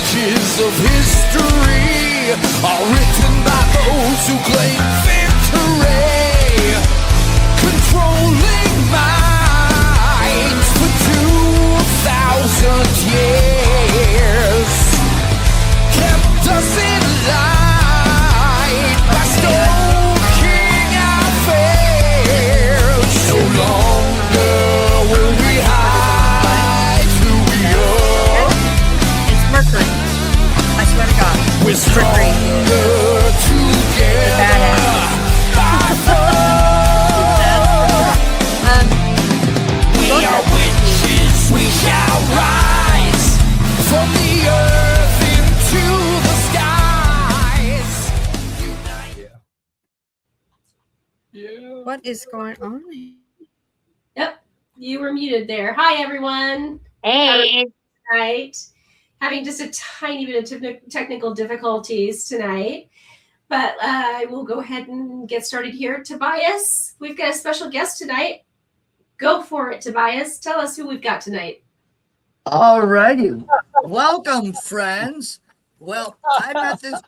pages of history are written by those who claim victory, controlling minds for 2,000 years, kept us in line by stoking our fears. No longer will we hide who we are. It's Mercury. I swear to God. We're stronger together. By far. We are witches. We shall rise from the earth into the skies. Yeah. What is going on? Yep, you were muted there. Hi, everyone. Hey. Right. Having just a tiny bit of technical difficulties tonight, but I will go ahead and get started here. Tobias, we've got a special guest tonight. Go for it, Tobias. Tell us who we've got tonight. All righty. Welcome, friends. Well, I met this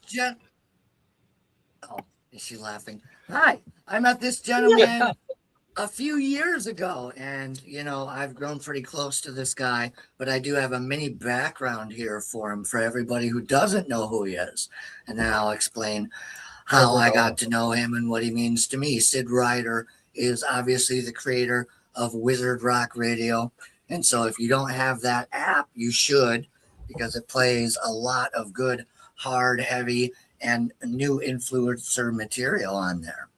Oh, is she laughing? Hi, I met this gentleman a few years ago, and I've grown pretty close to this guy, but I do have a mini background here for him for everybody who doesn't know who he is. And then I'll explain how I got to know him and what he means to me. Sid Ryder is obviously the creator of Wizard Rock Radio. And so if you don't have that app, you should, because it plays a lot of good, hard, heavy, and new influencer material on there.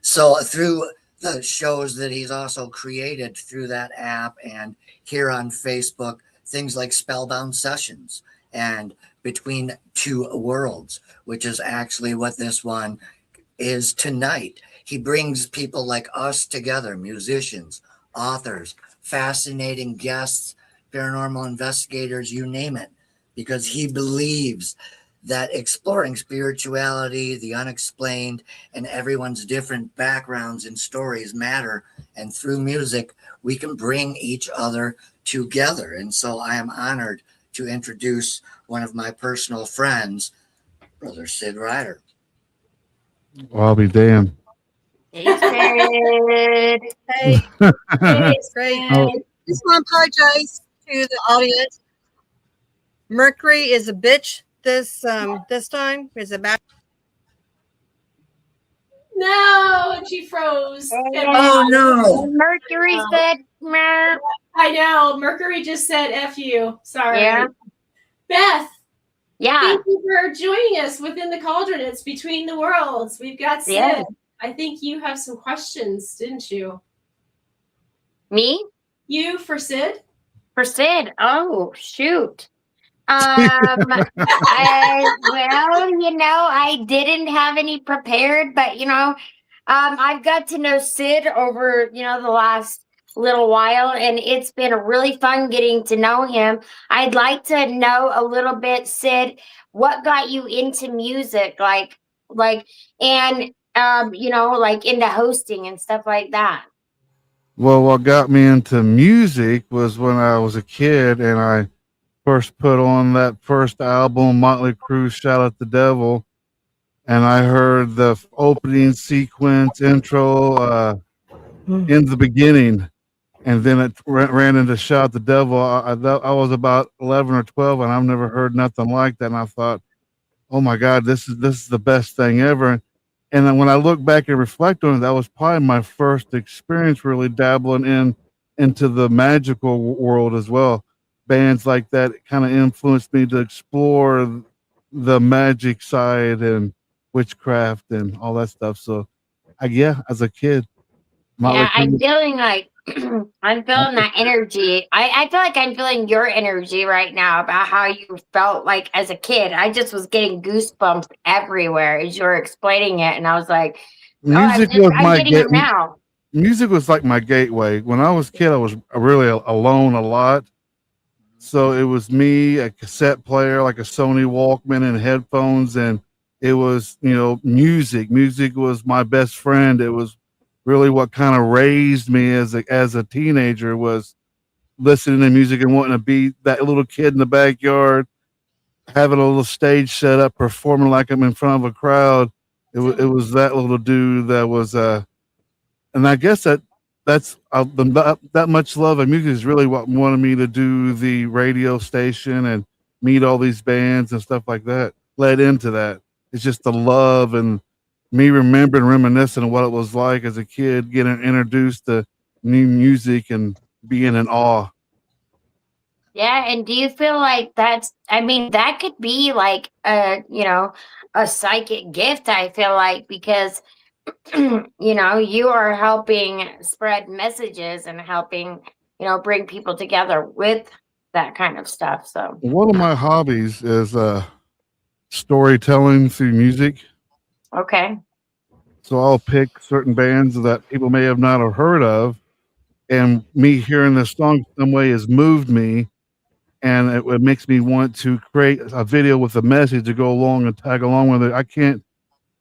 So through the shows that he's also created through that app and here on Facebook, things like Spellbound Sessions and Between Two Worlds, which is actually what this one is tonight. He brings people like us together, musicians, authors, fascinating guests, paranormal investigators, you name it, because he believes that exploring spirituality, the unexplained, and everyone's different backgrounds and stories matter. And through music, we can bring each other together. And so I am honored to introduce one of my personal friends, Brother Sid Ryder. Well, I'll be damned. Hey, Sid. Hey, It's great. Oh. Just want to apologize to the audience. Mercury is a bitch this time. Is a bad. No, she froze. Oh, no. Mercury said, "Mer." I know. Mercury just said F you. Sorry. Yeah. Beth, Yeah. thank you for joining us within the cauldron. It's Between the Worlds. We've got Sid. Yeah. I think you have some questions, didn't you? Me? You for Sid? For Sid. Oh, shoot. I didn't have any prepared, but I've got to know Sid over, the last little while, and it's been really fun getting to know him. I'd like to know a little bit, Sid, what got you into music, and into hosting and stuff like that. Well, what got me into music was when I was a kid and I first put on that first album, Motley Crue, Shout at the Devil, and I heard the opening sequence intro in the beginning, and then it ran into Shout at the Devil. I was about 11 or 12, and I've never heard nothing like that, and I thought, oh my God, this is the best thing ever. And then when I look back and reflect on it, that was probably my first experience really dabbling into the magical world as well. Bands like that kind of influenced me to explore the magic side and witchcraft and all that stuff. So, as a kid. I'm feeling like I'm feeling that energy. I feel like I'm feeling your energy right now about how you felt like as a kid. I just was getting goosebumps everywhere as you were explaining it, and I was like, Music was like my gateway. When I was a kid, I was really alone a lot. So it was me, a cassette player, like a Sony Walkman and headphones. And it was, music. Music was my best friend. It was really what kind of raised me as a teenager, was listening to music and wanting to be that little kid in the backyard having a little stage set up, performing like I'm in front of a crowd. It was that little dude that was and I guess that much love of music is really what wanted me to do the radio station and meet all these bands and stuff like that. Led into that. It's just the love and me remembering, reminiscing of what it was like as a kid, getting introduced to new music and being in awe. Yeah, and do you feel like I mean, that could be like a psychic gift, I feel like, because you are helping spread messages and helping, bring people together with that kind of stuff. So, One of my hobbies is storytelling through music. okay. So I'll pick certain bands that people may have not have heard of, and me hearing this song some way has moved me, and it makes me want to create a video with a message to go along and tag along with it. I can't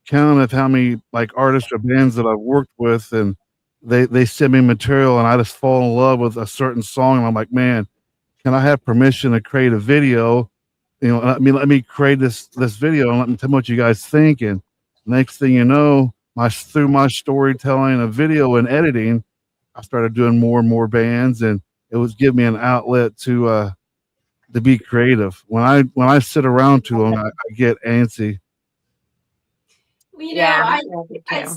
count of how many like artists or bands that I've worked with, and they send me material, and I just fall in love with a certain song, and I'm like, man, can I have permission to create a video? Let me create this video and let me tell me what you guys think. And next thing you know, through my storytelling of video and editing, I started doing more and more bands, and it was giving me an outlet to be creative. When I sit around too long, I get antsy. Well, Yeah, I do too.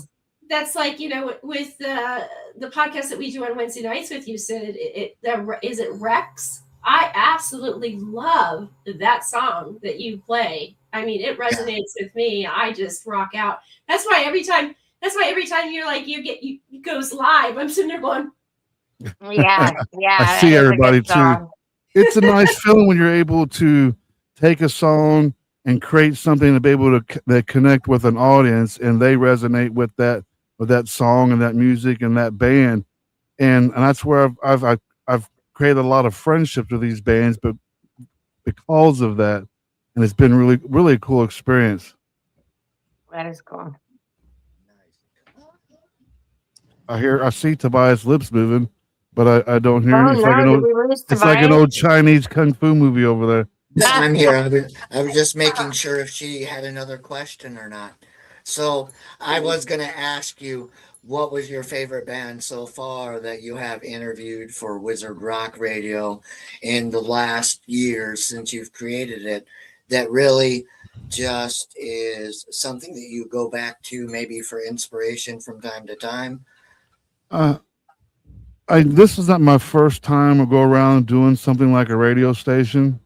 that's like, with the podcast that we do on Wednesday nights with you, Sid. Is it Rex? I absolutely love that song that you play. I mean, it resonates with me. I just rock out. That's why every time you're like you goes live, I'm sitting there going, Yeah, I see it is a everybody good too. song. It's a nice feeling when you're able to take a song and create something to be able to that connect with an audience, and they resonate with that song and that music and that band, and that's where I've created a lot of friendships with these bands, but because of that, and it's been really really a cool experience. That is cool. I see Tobias' lips moving, but I don't hear Oh any. no, did we lose It's like an Tobias? old Chinese kung fu movie over there. I'm here. I was just making sure if she had another question or not. So I was going to ask you, what was your favorite band so far that you have interviewed for Wizard Rock Radio in the last year since you've created it, that really just is something that you go back to maybe for inspiration from time to time? Uh, this is not my first time to go around doing something like a radio station.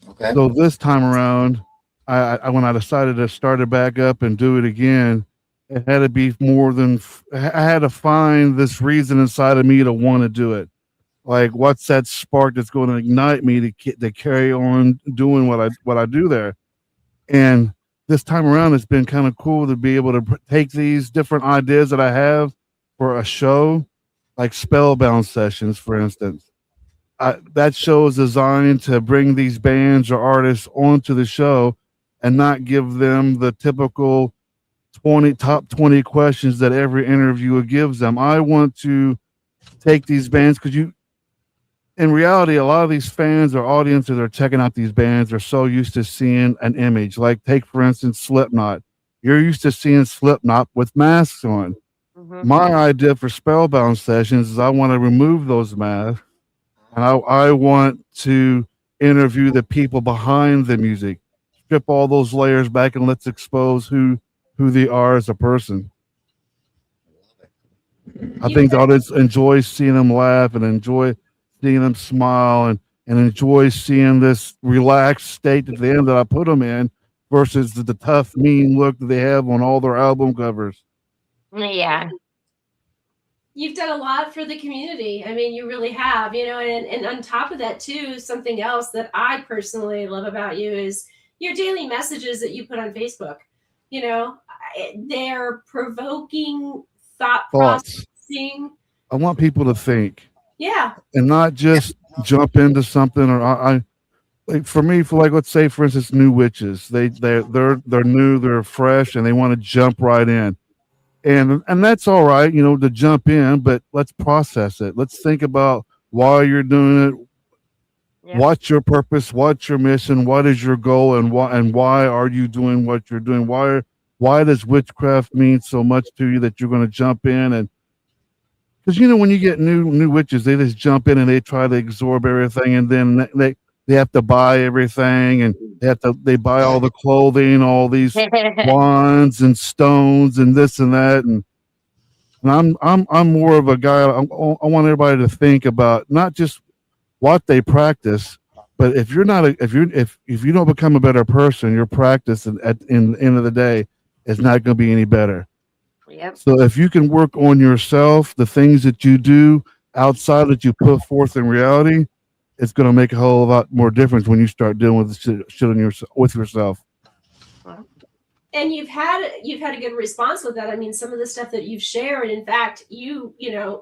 Okay. So this time around, when I decided to start it back up and do it again, it had to be more than I had to find this reason inside of me to want to do it. Like, what's that spark that's going to ignite me to carry on doing what I do there? And this time around, it's been kind of cool to be able to take these different ideas that I have for a show, like Spellbound sessions, for instance. That show is designed to bring these bands or artists onto the show and not give them the typical top 20 questions that every interviewer gives them. I want to take these bands because in reality, a lot of these fans or audiences that are checking out these bands are so used to seeing an image. Like, take for instance Slipknot. You're used to seeing Slipknot with masks on. Mhm. My idea for Spellbound sessions is I want to remove those masks, and I want to interview the people behind the music, strip all those layers back, and let's expose who they are as a person. I you think the audience enjoys seeing them laugh and enjoy seeing them smile and enjoy seeing this relaxed state at the end that I put them in versus the tough, mean look that they have on all their album covers. Yeah. You've done a lot for the community. I mean, you really have, and on top of that too, something else that I personally love about you is your daily messages that you put on Facebook. They're provoking, thought Thoughts. processing. I want people to think Yeah. and not just jump into something. Or I like, for me, for like, let's say for instance, new witches. They're new, they're fresh, and they want to jump right in. And that's all right, to jump in, but let's process it. Let's think about why you're doing it, Yep. What's your purpose? What's your mission? What is your goal? And why are you doing what you're doing? Why does witchcraft mean so much to you that you're going to jump in? And because when you get new witches, they just jump in and they try to absorb everything, and then they have to buy everything, and they buy all the clothing, all these wands and stones and this and that, and I'm more of a guy. I want everybody to think about not just what they practice, but if you're not if you don't become a better person, your practice in the end of the day is not going to be any better. Yep. So if you can work on yourself, the things that you do outside that you put forth in reality, it's going to make a whole lot more difference when you start dealing with the shit with yourself. And you've had a good response with that. I mean, some of the stuff that you've shared, in fact, you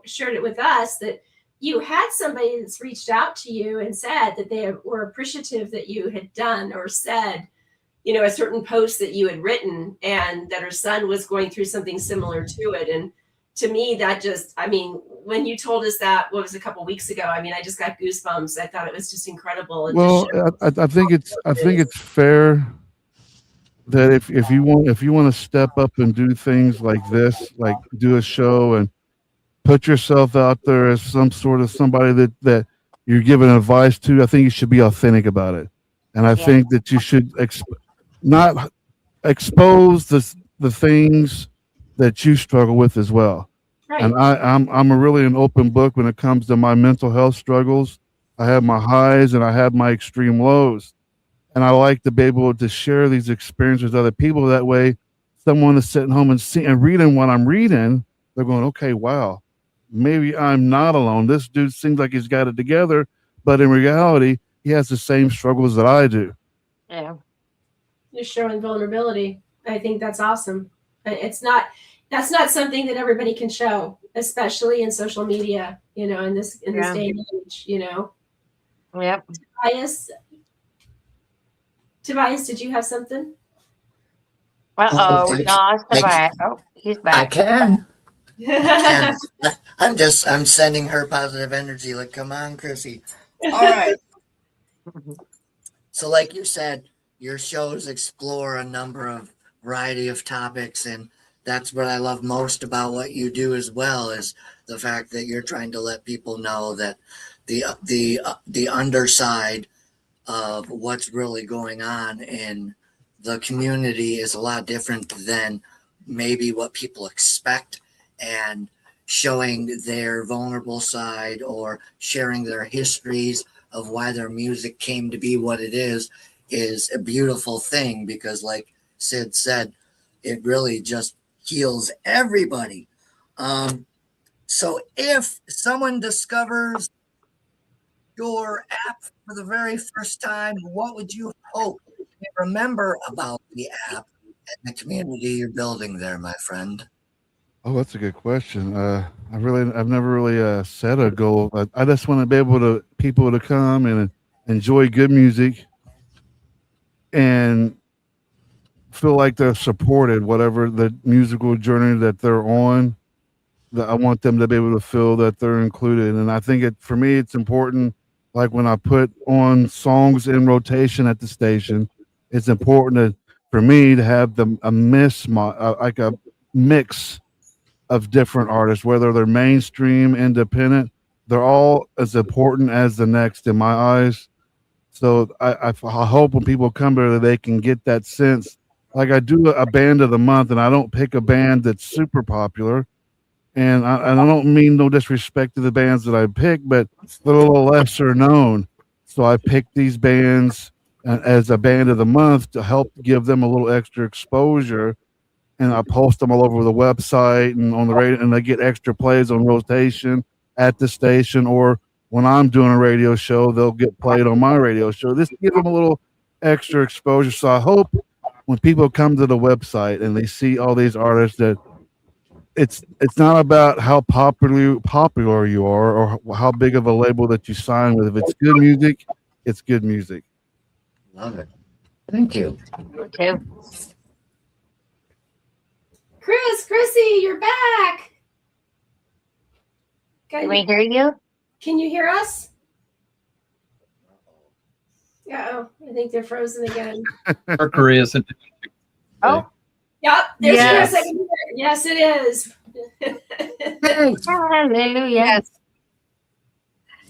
shared it with us that you had somebody that's reached out to you and said that they were appreciative that you had done or said, a certain post that you had written, and that her son was going through something similar to it. And to me, that just, when you told us that, what was a couple weeks ago, I just got goosebumps. I thought it was just incredible. And Well, I think it's fair that if you want to step up and do things like this, like do a show and put yourself out there as some sort of somebody that you're giving advice to, I think you should be authentic about it, and I think that you should not expose the things that you struggle with as well. right. And I'm a really an open book when it comes to my mental health struggles. I have my highs and I have my extreme lows, and I like to be able to share these experiences with other people. That way, someone is sitting home and reading what I'm reading, they're going, okay, wow, maybe I'm not alone. This dude seems like he's got it together, but in reality, he has the same struggles that I do. Yeah. You're showing vulnerability. I think that's awesome. That's not something that everybody can show, especially in social media, in this day and age, Yep. Tobias, did you have something? Uh-oh, we lost Tobias. Oh, he's I back. can. And I'm sending her positive energy. Like, come on, Chrissy. All right. So, like you said, your shows explore a number of variety of topics, and that's what I love most about what you do as well, is the fact that you're trying to let people know that the underside of what's really going on in the community is a lot different than maybe what people expect, and showing their vulnerable side or sharing their histories of why their music came to be what it is a beautiful thing, because like Sid said, it really just heals everybody. So if someone discovers your app for the very first time, what would you hope they remember about the app and the community you're building there, my friend? Oh, that's a good question. I've never really set a goal. I just want to be able to people to come and enjoy good music and feel like they're supported, whatever the musical journey that they're on. That I want them to be able to feel that they're included. And I think for me, it's important. Like when I put on songs in rotation at the station, it's important for me to have like a mix of different artists, whether they're mainstream, independent. They're all as important as the next in my eyes. So I hope when people come here that they can get that sense. Like I do a band of the month, and I don't pick a band that's super popular. And I don't mean no disrespect to the bands that I pick, but they're a little lesser known. So I pick these bands as a band of the month to help give them a little extra exposure. And I post them all over the website and on the radio, and they get extra plays on rotation at the station, or when I'm doing a radio show, they'll get played on my radio show. This give them a little extra exposure. So I hope when people come to the website and they see all these artists that it's not about how popular you are or how big of a label that you sign with. If it's good music, it's good music. Love it. Thank you. Okay. Chrissy, you're back. Can we hear you? Can you hear us? Uh-oh, I think they're frozen again. Mercury isn't. Oh, Yep, there's Yes. Chris. Yes, it is. Hey, hallelujah. Yes.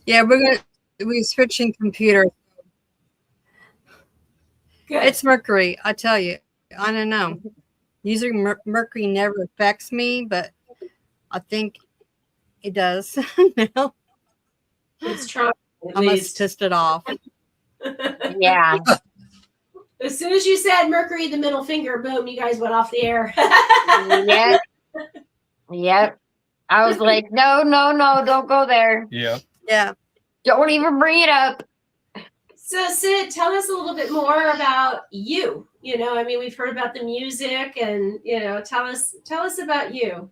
Yeah, we're switching computers. Good. It's Mercury, I tell you. I don't know. Usually Mercury never affects me, but I think it does now. It's trying at I must least. test it off. Yeah. As soon as you said Mercury, the middle finger, boom, you guys went off the air. Yep. Yep. I was like, no, don't go there. Yeah. Yeah. Don't even bring it up. So Sid, tell us a little bit more about you. You know, I mean, we've heard about the music, and tell us about you.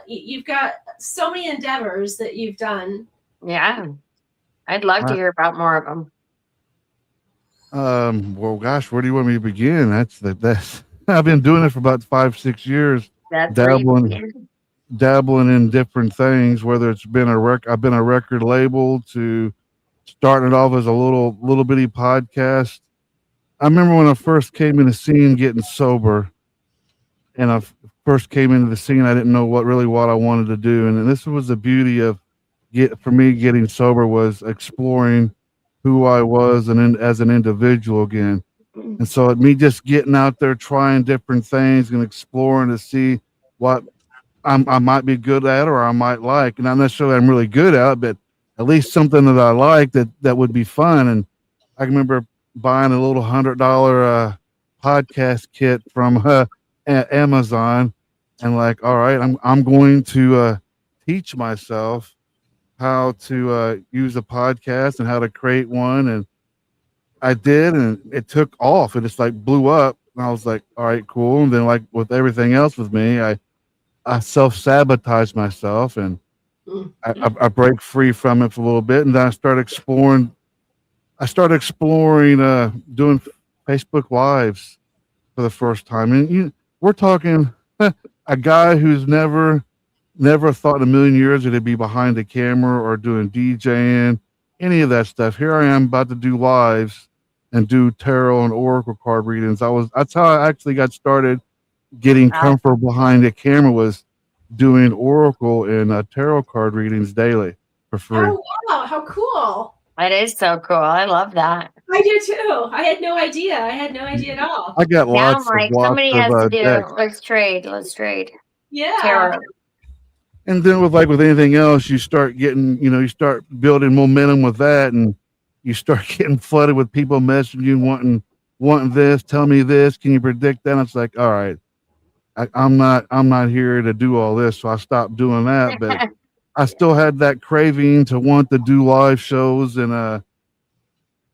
You've got so many endeavors that you've done. Yeah. I'd love to hear about more of them. Well, gosh, where do you want me to begin? That's I've been doing it for about 5-6 years, That's dabbling in different things, whether it's been I've been a record label to starting it off as a little bitty podcast. I remember when I first came in the scene getting sober, and I first came into the scene, I didn't know what I wanted to do. And this was the beauty of for me getting sober, was exploring who I was as an individual again. And so me just getting out there, trying different things and exploring to see what I might be good at or I might like. And not necessarily I'm really good at, but at least something that I like that would be fun. And I can remember buying a little $100 podcast kit from Amazon, and like, all right, I'm going to teach myself how to use a podcast and how to create one. And I did, and it took off. It just like blew up. And I was like, all right, cool. And then like with everything else with me, I self-sabotage myself, and I break free from it for a little bit, and then I started exploring doing Facebook Lives for the first time. And we're talking a guy who's never thought in a million years that he'd be behind the camera or doing DJing, any of that stuff. Here I am about to do lives and do tarot and oracle card readings. That's how I actually got started getting comfortable behind the camera, was doing oracle and tarot card readings daily for free. Oh wow, how cool. That is so cool. I love that. I do too. I had no idea at all. I got Now I'm lots like, of somebody has to do decks. it. Let's trade. Yeah. Tarot. And then with anything else, you start getting, you start building momentum with that, and you start getting flooded with people messaging you, wanting this, tell me this, can you predict that? And it's like, all right, I'm not here to do all this. So I stopped doing that, but I still had that craving to want to do live shows. And I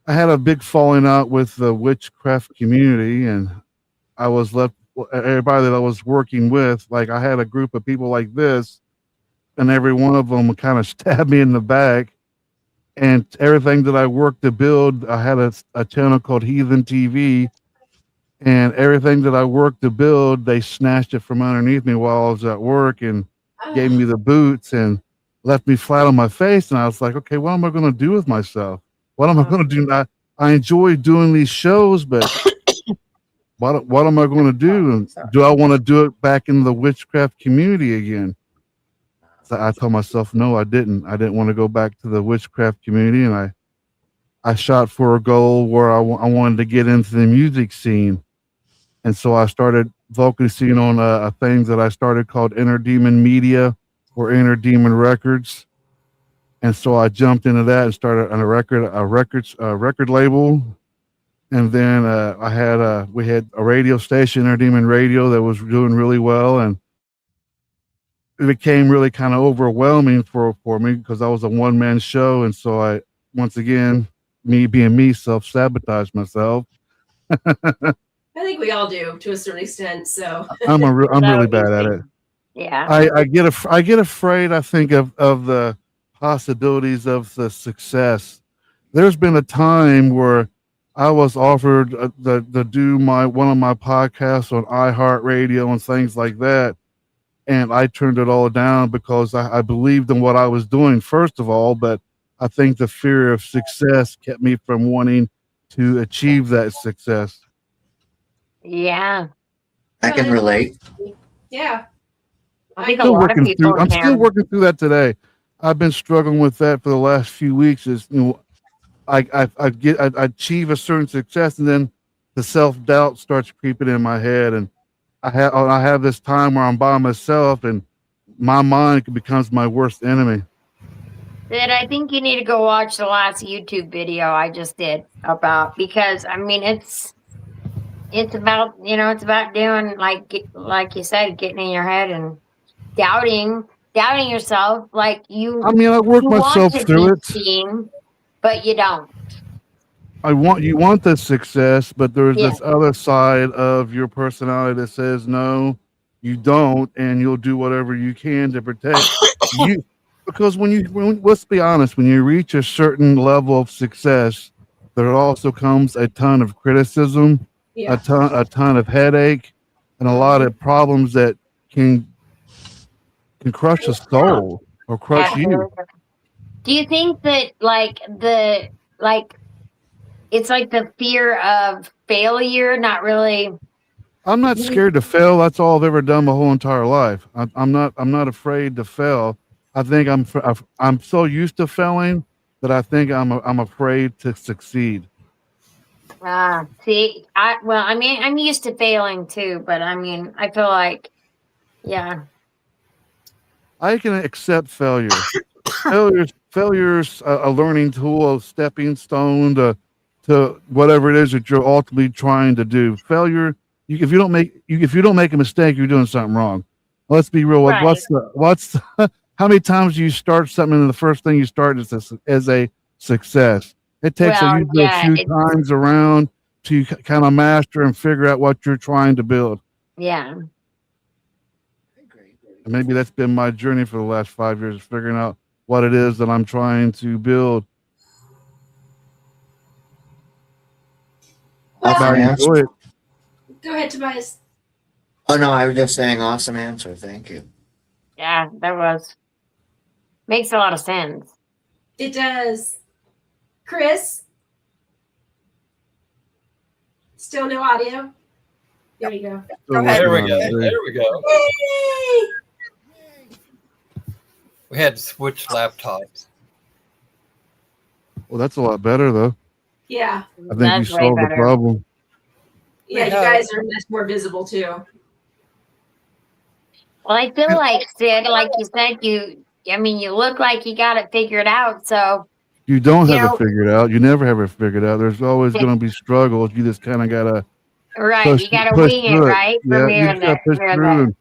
had a big falling out with the witchcraft community, and I was left, everybody that I was working with, like I had a group of people like this, and every one of them kind of stabbed me in the back. And everything that I worked to build, I had a channel called Heathen TV, and everything that I worked to build, they snatched it from underneath me while I was at work and gave me the boots and left me flat on my face. And I was like, okay, what am I going to do with myself? What am I going to do? I enjoy doing these shows, but what am I going to do? And do I want to do it back in the witchcraft community again? So I told myself, no, I didn't. I didn't want to go back to the witchcraft community. And I shot for a goal where I wanted to get into the music scene. And so I started focusing on a thing that I started called Inner Demon Media or Inner Demon Records. And so I jumped into that and started on a record label. And then we had a radio station, Inner Demon Radio, that was doing really well. And it became really kind of overwhelming for me because I was a one-man show. And so I, once again, me being me, self-sabotaged myself. I think we all do to a certain extent. So I'm really bad at it. Yeah. I get afraid, I think, of the possibilities of the success. There's been a time where I was offered to do one of my podcasts on iHeartRadio and things like that. And I turned it all down because I believed in what I was doing, first of all, but I think the fear of success kept me from wanting to achieve that success. Yeah. I can relate. Yeah. I think a Still lot of working people through. I'm still can. working through that today. I've been struggling with that for the last few weeks. Is I achieve a certain success, and then the self doubt starts creeping in my head, and I have this time where I'm by myself, and my mind becomes my worst enemy. Sid, I think you need to go watch the last YouTube video I just did about, because I mean it's about, it's about doing like you said, getting in your head and doubting yourself, like I mean, I work you want myself to through be it. seen, but you don't. You want the success, but there's Yeah. this other side of your personality that says no, you don't, and you'll do whatever you can to protect you. Because let's be honest, when you reach a certain level of success, there also comes a ton of criticism, Yeah. a ton of headache, and a lot of problems that can crush a soul or crush you. Absolutely. Do you think that like it's like the fear of failure, not really? I'm not scared to fail. That's all I've ever done my whole entire life. I'm not afraid to fail. I think I'm so used to failing that I think I'm afraid to succeed. See, I mean, I'm used to failing too, but I mean, I feel like, yeah, I can accept failure. Failure's a learning tool, a stepping stone to whatever it is that you're ultimately trying to do. Failure, if you don't make a mistake, you're doing something wrong. Let's be real. right, How many times do you start something and the first thing you start is a success? It takes well, usually a yeah, few times around to kind of master and figure out what you're trying to build. yeah. And maybe that's been my journey for the last 5 years, figuring out what it is that I'm trying to build. Awesome I answer. enjoy it. Go ahead, Tobias. Oh no, I was just saying awesome answer. Thank you. Yeah, makes a lot of sense. It does. Chris? Still no audio? There you go. Still ahead. working There we on go. it. There we go. Yay! We had to switch laptops. Well, that's a lot better though. Yeah. I think That's you way solved the better. problem. Yeah, you guys are much more visible too. Well, I feel like, Sid, like you said, you look like you got it figured out. So, You don't you have it know, figured out. You never have it figured out. There's always going to be struggles. You just kind of gotta right, you got to push wing it, through it. right? Yeah, you just gotta push through and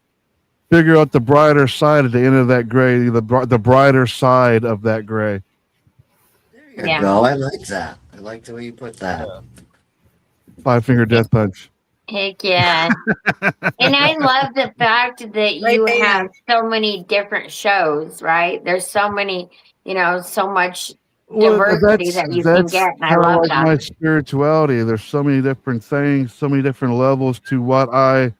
figure out the brighter side at the end of that gray. The brighter side of that gray. There you Yeah. go. I like that. I like the way you put that. 5-finger death punch. Heck yeah. And I love the fact that you Right have so many different shows, right? There's so many, so much diversity that you can get. And I kind of love like that. my spirituality. There's so many different things, so many different levels to what I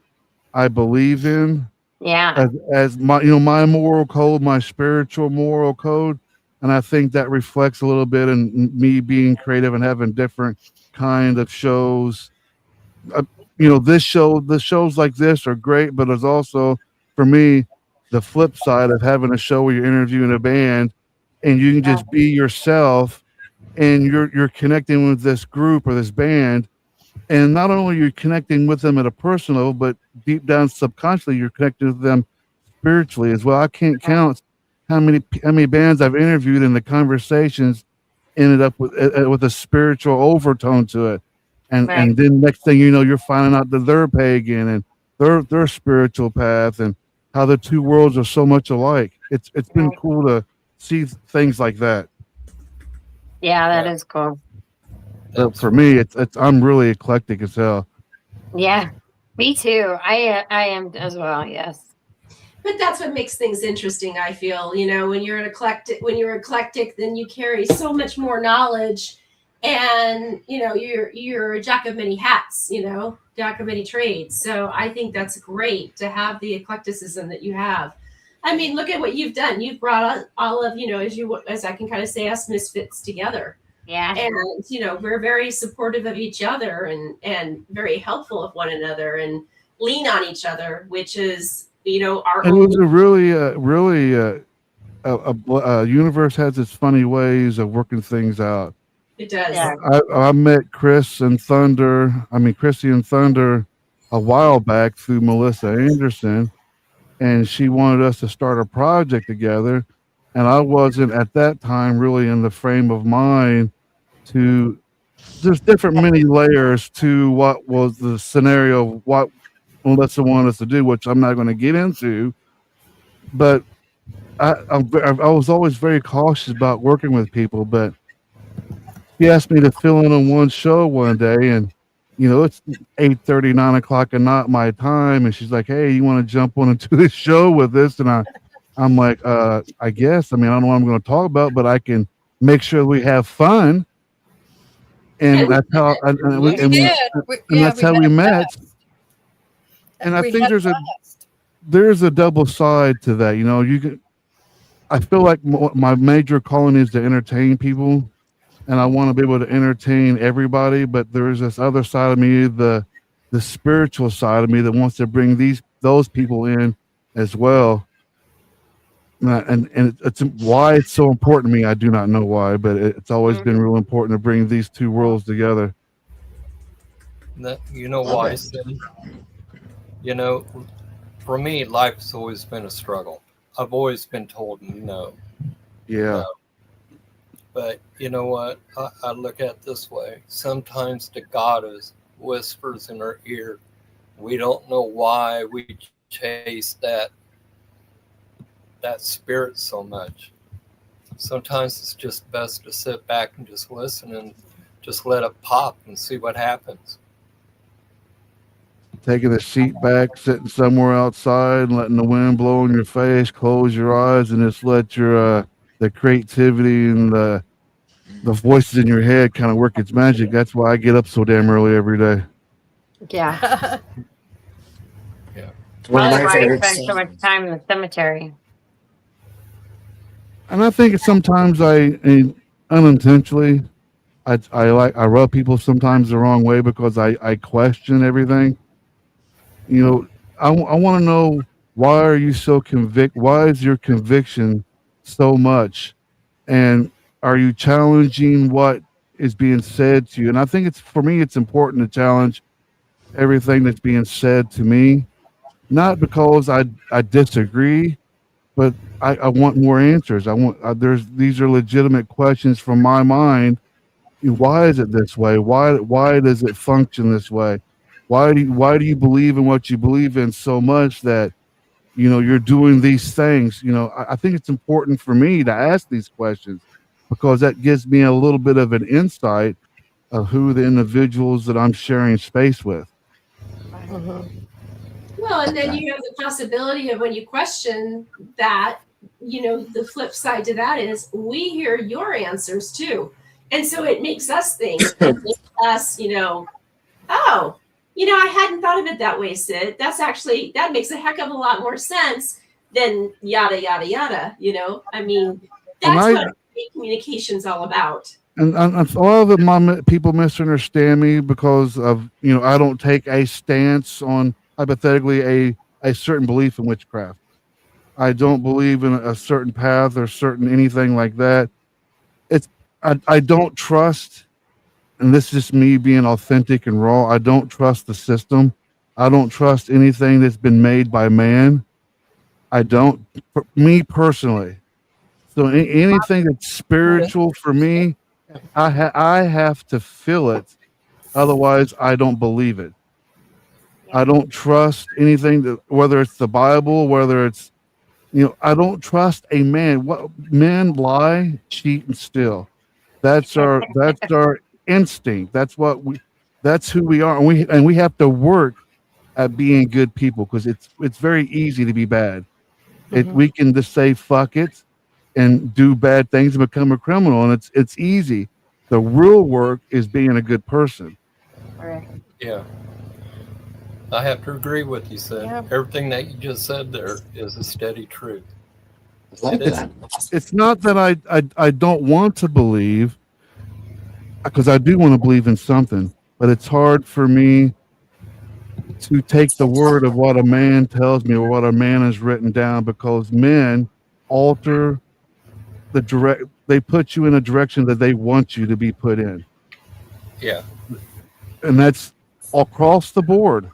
believe in. Yeah. As my my moral code, my spiritual moral code, and I think that reflects a little bit in me being creative and having different kind of shows. The shows like this are great, but there's also for me the flip side of having a show where you're interviewing a band and you can just be yourself and you're connecting with this group or this band, and not only you're connecting with them at a personal level, but deep down subconsciously you're connecting with them spiritually as well. I can't count how many bands I've interviewed and the conversations ended up with a spiritual overtone to it, and Right. and then next thing you know, you're finding out that they're pagan and their spiritual path and how the two worlds are so much alike. It's been Right. cool to see things like that. Yeah, that is cool. But for me, it's I'm really eclectic as hell. Yeah. Me too. I am as well. Yes. But that's what makes things interesting, I feel. When you're eclectic, then you carry so much more knowledge, and you're a jack of many hats, jack of many trades. So I think that's great to have the eclecticism that you have. I mean, look at what you've done. You've brought all of, as I can kind of say, us misfits together. Yeah. And we're very supportive of each other and very helpful of one another and lean on each other, which is our It was own. a really universe has its funny ways of working things out. It does. Yeah. I met Chrissy and Thunder a while back through Melissa Anderson, and she wanted us to start a project together. And I wasn't at that time really in the frame of mind to. There's different many layers to what was the scenario of what Melissa wanted us to do, which I'm not going to get into. But I was always very cautious about working with people. But she asked me to fill in on one show one day, and it's 8:30, 9 o'clock at night my time, and she's like, "Hey, you want to jump on into this show with us?" And I'm like, I guess. I mean, I don't know what I'm going to talk about, but I can make sure we have fun. And that's how, and We did. that's how we had a met. blast. And I We think had there's a blast. double side to that. You can. I feel like my major calling is to entertain people, and I want to be able to entertain everybody. But there's this other side of me, the spiritual side of me, that wants to bring those people in as well. And it's why it's so important to me. I do not know why, but it's always been real important to bring these two worlds together. You know why, Sid? For me, life's always been a struggle. I've always been told no. Yeah. No. But you know what? I look at it this way. Sometimes the goddess whispers in our ear. We don't know why we chase that spirit so much. Sometimes it's just best to sit back and just listen and just let it pop and see what happens. Taking the sheet back, sitting somewhere outside, letting the wind blow in your face, close your eyes, and just let your the creativity and the voices in your head kind of work its magic. That's why I get up so damn early every day. Yeah. Yeah. One of Probably my why I favorite spend so much time in the cemetery. And I think sometimes unintentionally, I rub people sometimes the wrong way because I question everything. I want to know, why are you so why is your conviction so much, and are you challenging what is being said to you? And I think for me it's important to challenge everything that's being said to me, not because I disagree, but I want more answers. These are legitimate questions from my mind. Why is it this way? Why does it function this way? Why do you believe in what you believe in so much that you're doing these things? I think it's important for me to ask these questions because that gives me a little bit of an insight of who the individuals that I'm sharing space with. Well, and then you have the possibility of, when you question that, the flip side to that is we hear your answers too. And so it makes us think, it makes us, oh, I hadn't thought of it that way, Sid. That makes a heck of a lot more sense than yada, yada, yada. I mean, that's what communication's all about. And a lot of people misunderstand me because of, I don't take a stance on hypothetically a certain belief in witchcraft. I don't believe in a certain path or certain anything like that. I don't trust, and this is just me being authentic and raw. I don't trust the system. I don't trust anything that's been made by man. I don't, for me personally. So anything that's spiritual for me, I have to feel it. Otherwise, I don't believe it. I don't trust anything whether it's the Bible, whether it's, I don't trust a man. What men lie, cheat, and steal. That's our instinct. That's who we are, and we have to work at being good people because it's very easy to be bad. We can just say fuck it and do bad things and become a criminal, and it's easy. The real work is being a good person. Yeah. I have to agree with you, Sid. Yeah. Everything that you just said there is a steady truth. Like that. It's not that I don't want to believe. because I do want to believe in something, but it's hard for me to take the word of what a man tells me or what a man has written down, because men alter they put you in a direction that they want you to be put in. Yeah. And that's across the board.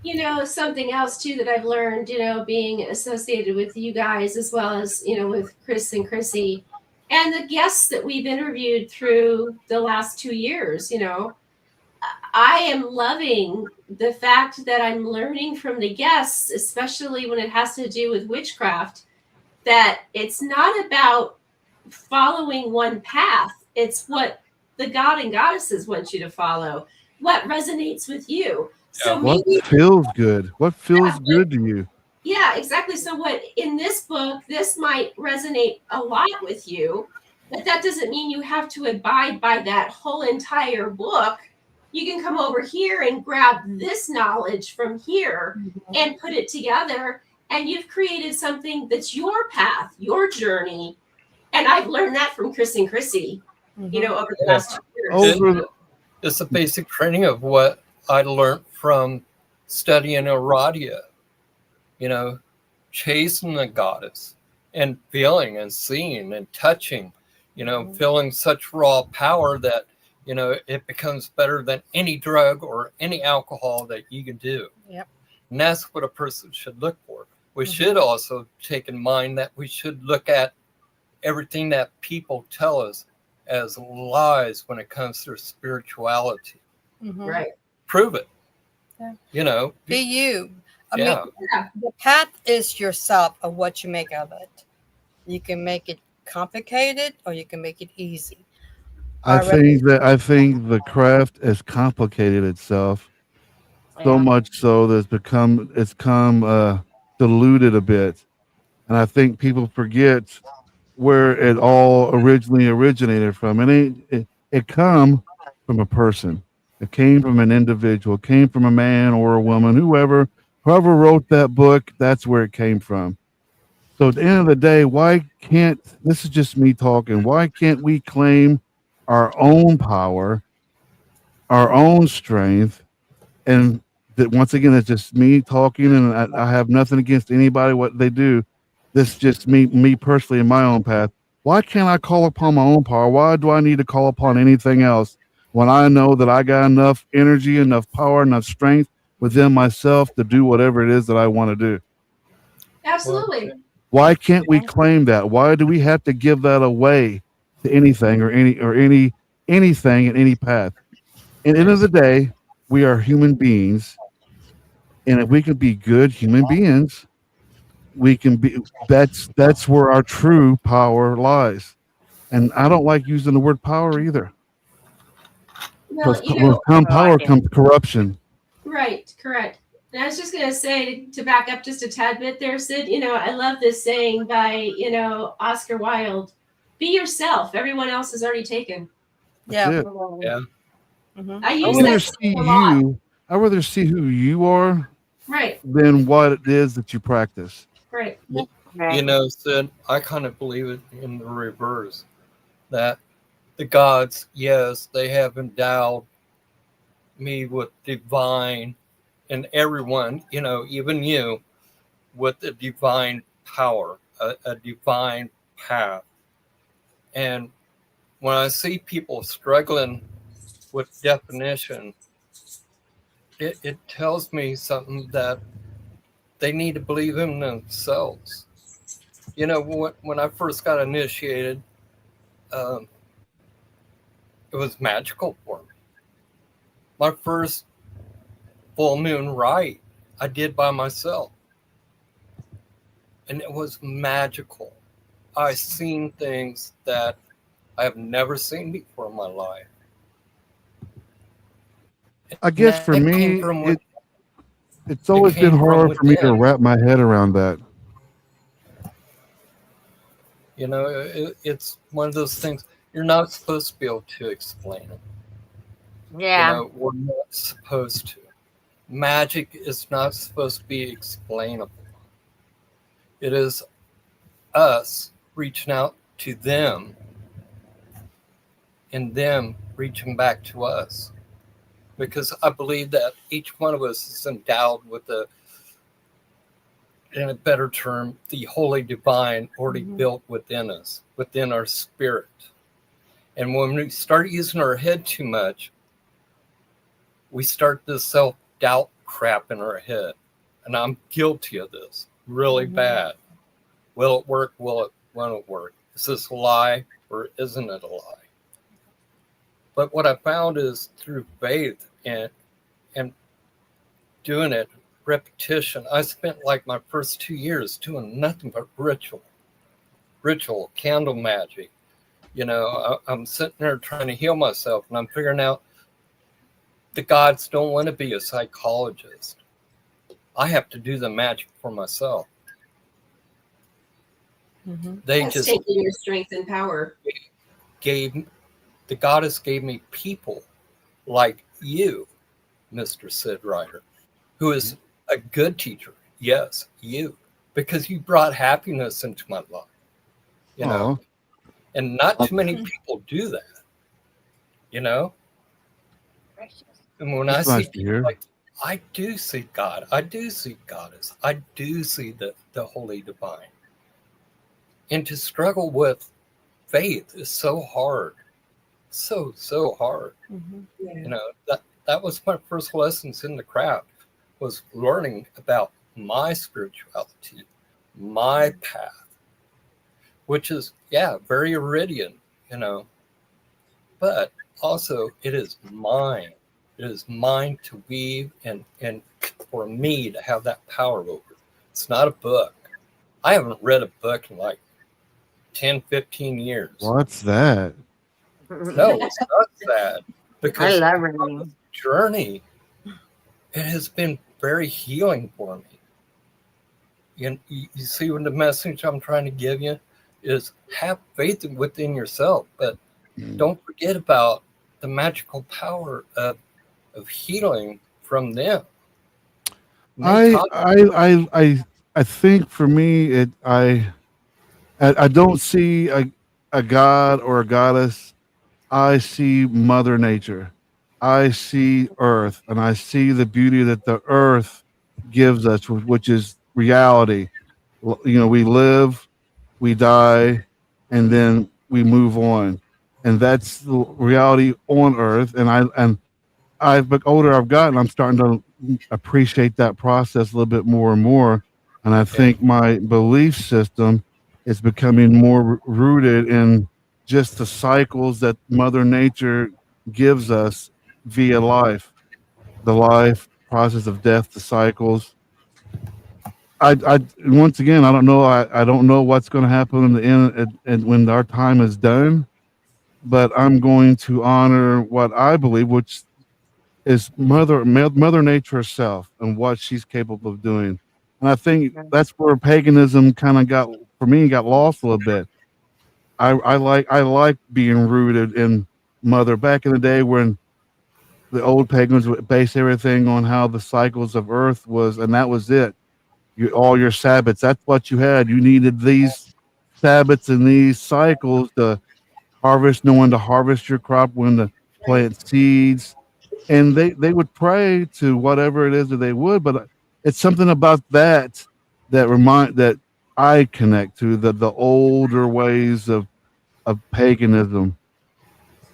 You know, something else too that I've learned, you know, being associated with you guys as well as, you know, with Chris and Chrissy and the guests that we've interviewed through the last 2 years, you know, I am loving the fact that I'm learning from the guests, especially when it has to do with witchcraft, that it's not about following one path. It's what the god and goddesses want you to follow, what resonates with you. So What maybe, feels good? What feels good to you? yeah, exactly. So what in this book, this might resonate a lot with you, but that doesn't mean you have to abide by that whole entire book. You can come over here and grab this knowledge from here and put it together, and you've created something that's your path, your journey. And I've learned that from Chris and Chrissy, you know, over the last 2 years. Over It's a basic training of what I learned from studying Aradia, you know, chasing the goddess and feeling and seeing and touching, you know, feeling such raw power that, you know, it becomes better than any drug or any alcohol that you can do. Yep. And that's what a person should look for. We should also take in mind that we should look at everything that people tell us as lies when it comes to spirituality. Right. Prove it. Yeah. You know. Be you. I Yeah. mean, the path is yourself of what you make of it. You can make it complicated or you can make it easy. I think the craft has complicated itself so much so that it's come diluted a bit, and I think people forget where it all originally originated from. And it come from a person. It came from an individual. It came from a man or a woman, whoever wrote that book. That's where it came from. So at the end of the day, why can't, this is just me talking, why can't we claim our own power, our own strength? And that, once again, it's just me talking, and I have nothing against anybody, what they do. This is just me personally in my own path. Why can't I call upon my own power? Why do I need to call upon anything else when I know that I got enough energy, enough power, enough strength within myself to do whatever it is that I want to do? Absolutely. Why can't we claim that? Why do we have to give that away to anything or anything in any path? At the end of the day, we are human beings, and if we can be good human beings, we can be. That's where our true power lies. And I don't like using the word power either. Well, Because you know, with power comes corruption. right, correct. And I was just going to say, to back up just a tad bit there, Sid, you know, I love this saying by, you know, Oscar Wilde, be yourself. Everyone else is already taken. Yeah. That's it. Yeah. I I use rather that see a lot. you. I rather see who you are Right, than what it is that you practice. right. You know, Sid, I kind of believe it in the reverse. That the gods, yes, they have endowed me with divine, and everyone, you know, even you, with a divine power, a divine path. And when I see people struggling with definition, it tells me something that they need to believe in themselves. You know, when I first got initiated, um, it was magical for me. My first full moon rite I did by myself, and it was magical. I seen things that I have never seen before in my life. I guess for That came me, from it's always been came from hard for me to within. wrap my head around that. You know, it's one of those things you're not supposed to be able to explain it. Yeah. You know, we're not supposed to. Magic is not supposed to be explainable. It is us reaching out to them and them reaching back to us. Because I believe that each one of us is endowed with in a better term, the holy divine already built within us, within our spirit. And when we start using our head too much, we start this self-doubt crap in our head. And I'm guilty of this really bad. Will it work? Won't it work? Is this a lie or isn't it a lie? But what I found is through faith and doing it, repetition. I spent like my first 2 years doing nothing but ritual, candle magic. You know, I'm sitting there trying to heal myself, and I'm figuring out the gods don't want to be a psychologist. I have to do the magic for myself. They That's just taking your strength and power. The goddess gave me people like you, Mr. Sid Ryder, who is a good teacher. Yes, you, because you brought happiness into my life, you know, and not too many people do that, you know. And when I see people like, I do see God, I do see Goddess, I do see the Holy Divine. And to struggle with faith is so hard. So hard. You know, that was my first lessons in the craft, was learning about my spirituality, my path, which is, very Iridian, you know, but also it is mine. It is mine to weave and for me to have that power over it. It's not a book. I haven't read a book in like 10, 15 years. What's that? No, it's not sad. Because I love reading. Journey, it has been very healing for me. You see what the message I'm trying to give you is, have faith within yourself, but don't forget about the magical power of healing from them. I think for me, I don't see a god or a goddess. I see Mother Nature. I see Earth, and I see the beauty that the Earth gives us, which is reality. You know, we live, we die, and then we move on, and that's the reality on Earth. And the older I've gotten, I'm starting to appreciate that process a little bit more and more. And I think my belief system is becoming more rooted in just the cycles that Mother Nature gives us via life, the life process of death, the cycles. I once again, I don't know. I don't know what's going to happen in the end and when our time is done, but I'm going to honor what I believe, which is Mother Nature herself and what she's capable of doing. And I think that's where paganism kind of got lost a little bit. I like being rooted in Mother. Back in the day when the old pagans would base everything on how the cycles of Earth was, and that was it. All your Sabbats, that's what you had. You needed these Sabbats and these cycles to harvest, know when to harvest your crop, when to plant seeds, and they would pray to whatever it is that they would. But it's something about that that I connect to the older ways of paganism,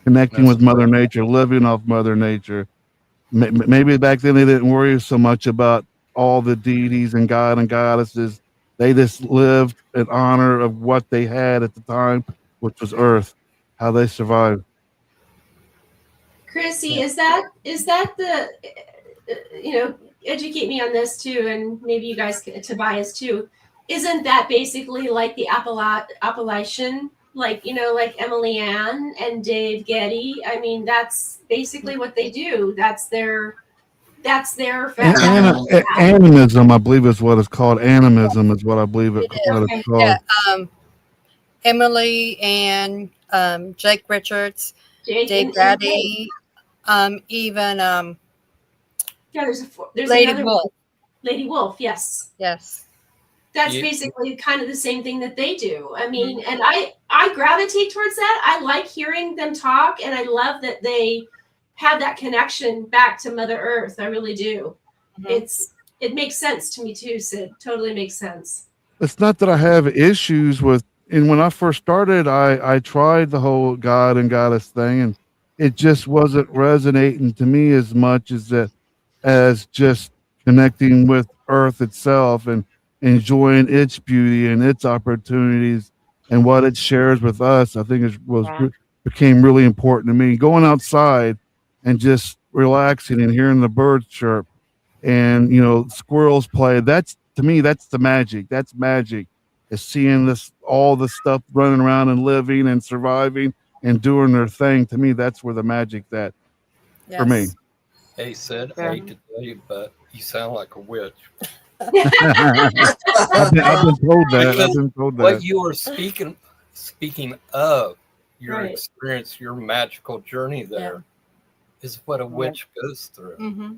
connecting with Mother Nature, living off Mother Nature. Maybe back then they didn't worry so much about all the deities and god and goddesses. They just lived in honor of what they had at the time, which was Earth, how they survived. Chrissy, is that the educate me on this too, and maybe you guys, Tobias too. Isn't that basically like the Appalachian, like Emily Ann and Dave Getty? I mean, that's basically what they do. That's their Animism, I believe, is what it's called. Animism is what I believe what it's called. Yeah, Emily and Jake Richards, Dave Gaddy, even there's Lady another Wolf. Lady Wolf, yes. Yes. That's Yeah. basically kind of the same thing that they do. I mean, and I gravitate towards that. I like hearing them talk, and I love that they have that connection back to Mother Earth. I really do. It makes sense to me too, Sid. Totally makes sense. It's not that I have issues with, and when I first started, I tried the whole God and goddess thing, and it just wasn't resonating to me as much as just connecting with Earth itself and enjoying its beauty and its opportunities and what it shares with us. I think became really important to me. Going outside and just relaxing and hearing the birds chirp and squirrels play. That's, to me, that's the magic. That's magic, is seeing all the stuff running around and living and surviving and doing their thing. To me, that's where the magic for me. Hey, Sid, I hate to tell you, but you sound like a witch. I've been told that. Because I've been told what that. you are speaking of, your Right. experience, your magical journey there, is what a witch goes through. Mm-hmm.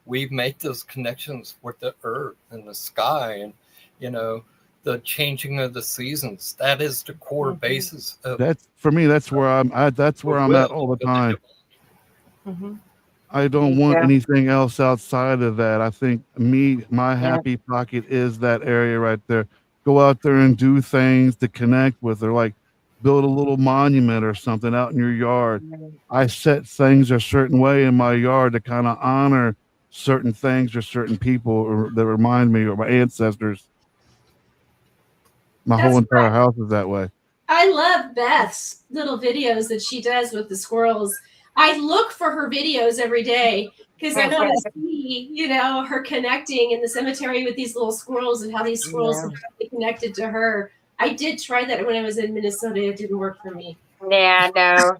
We make those connections with the earth and the sky, and the changing of the seasons. That is the core basis of That's, for me, that's where I'm at all the time. Mm-hmm. I don't want Yeah. anything else outside of that. I think my happy pocket is that area right there. Go out there and do things to connect with her, like build a little monument or something out in your yard. I set things a certain way in my yard to kind of honor certain things or certain people that remind me of my ancestors. My That's whole entire house is that way. I love Beth's little videos that she does with the squirrels. I look for her videos every day because I want to see, her connecting in the cemetery with these little squirrels and how these squirrels are connected to her. I did try that when I was in Minnesota. It didn't work for me. Yeah, no.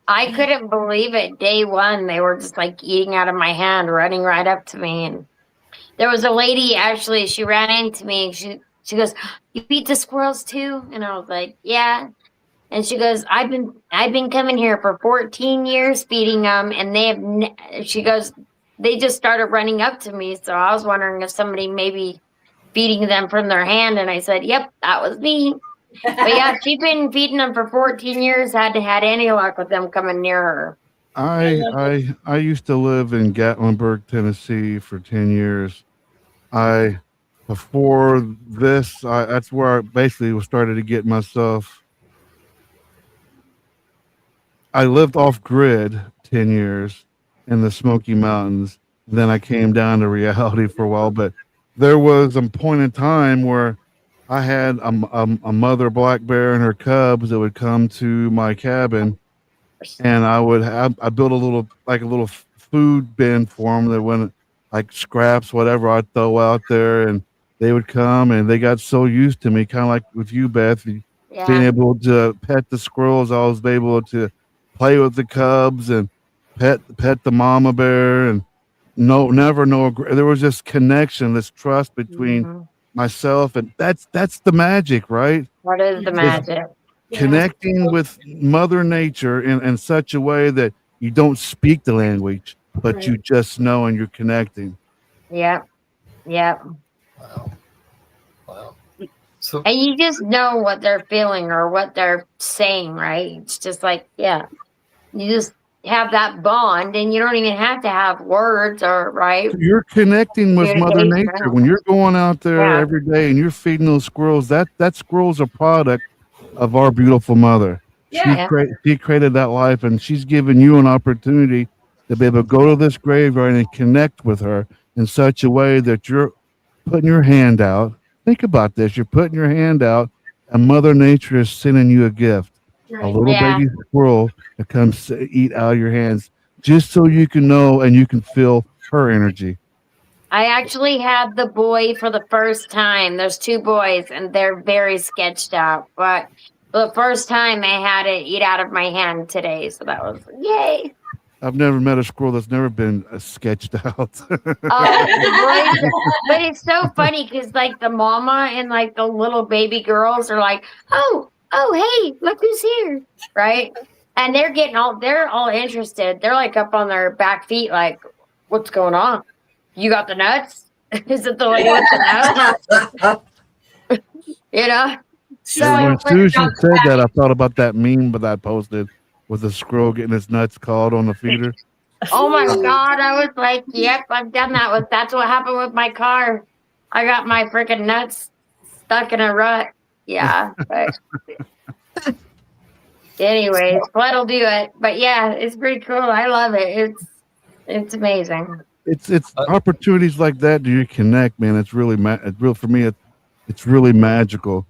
I couldn't believe it. Day one, they were just like eating out of my hand, running right up to me. And there was a lady, actually, she ran into me. She goes, "You feed the squirrels too?" And I was like, "Yeah." And she goes, I've been coming here for 14 years feeding them, and she goes, they just started running up to me. So I was wondering if somebody maybe feeding them from their hand. And I said, "Yep, that was me." But yeah, she's been feeding them for 14 years. Hadn't had any luck with them coming near her. I used to live in Gatlinburg, Tennessee for 10 years. Before this, that's where I basically started to get myself. I lived off grid 10 years in the Smoky Mountains. Then I came down to reality for a while, but there was a point in time where I had a mother black bear and her cubs that would come to my cabin, and I built a little food bin for them that went like scraps, whatever I'd throw out there, and they would come, and they got so used to me, kind of like with you, Beth, being able to pet the squirrels. I was able to play with the cubs and pet the mama bear, and there was just connection, this trust between myself, and that's the magic, right? What is the magic? Connecting with Mother Nature in such a way that you don't speak the language, but you just know and you're connecting. Yep. Wow. So, And you just know what they're feeling or what they're saying, right? It's just like, you just have that bond, and you don't even have to have words, or right. You're connecting with Mother Nature when you're going out there every day and you're feeding those squirrels. That squirrel's a product of our beautiful mother. She created that life, and she's given you an opportunity to be able to go to this graveyard and connect with her in such a way that you're putting your hand out. Think about this. You're putting your hand out, and Mother Nature is sending you a gift. A little baby squirrel that comes to eat out of your hands, just so you can know and you can feel her energy. I actually had the boy for the first time. There's two boys, and they're very sketched out. But for the first time, I had it eat out of my hand today. So that was yay. I've never met a squirrel that's never been sketched out. But it's so funny because like the mama and like the little baby girls are like, oh, hey, look who's here, right? And they're all interested. They're like up on their back feet, like, what's going on? You got the nuts? Is it the lady with the nuts? You know. She's So When it as soon was, as you said that, I thought about that meme that I posted with the squirrel getting his nuts caught on the feeder. oh my God, I was like, yep, I've done that. That's what happened with my car. I got my freaking nuts stuck in a rut. Yeah. But anyways, what'll do it? But yeah, it's pretty cool. I love it. It's amazing. It's opportunities like that. Do you connect, man? It's really it's real for me. It's really magical,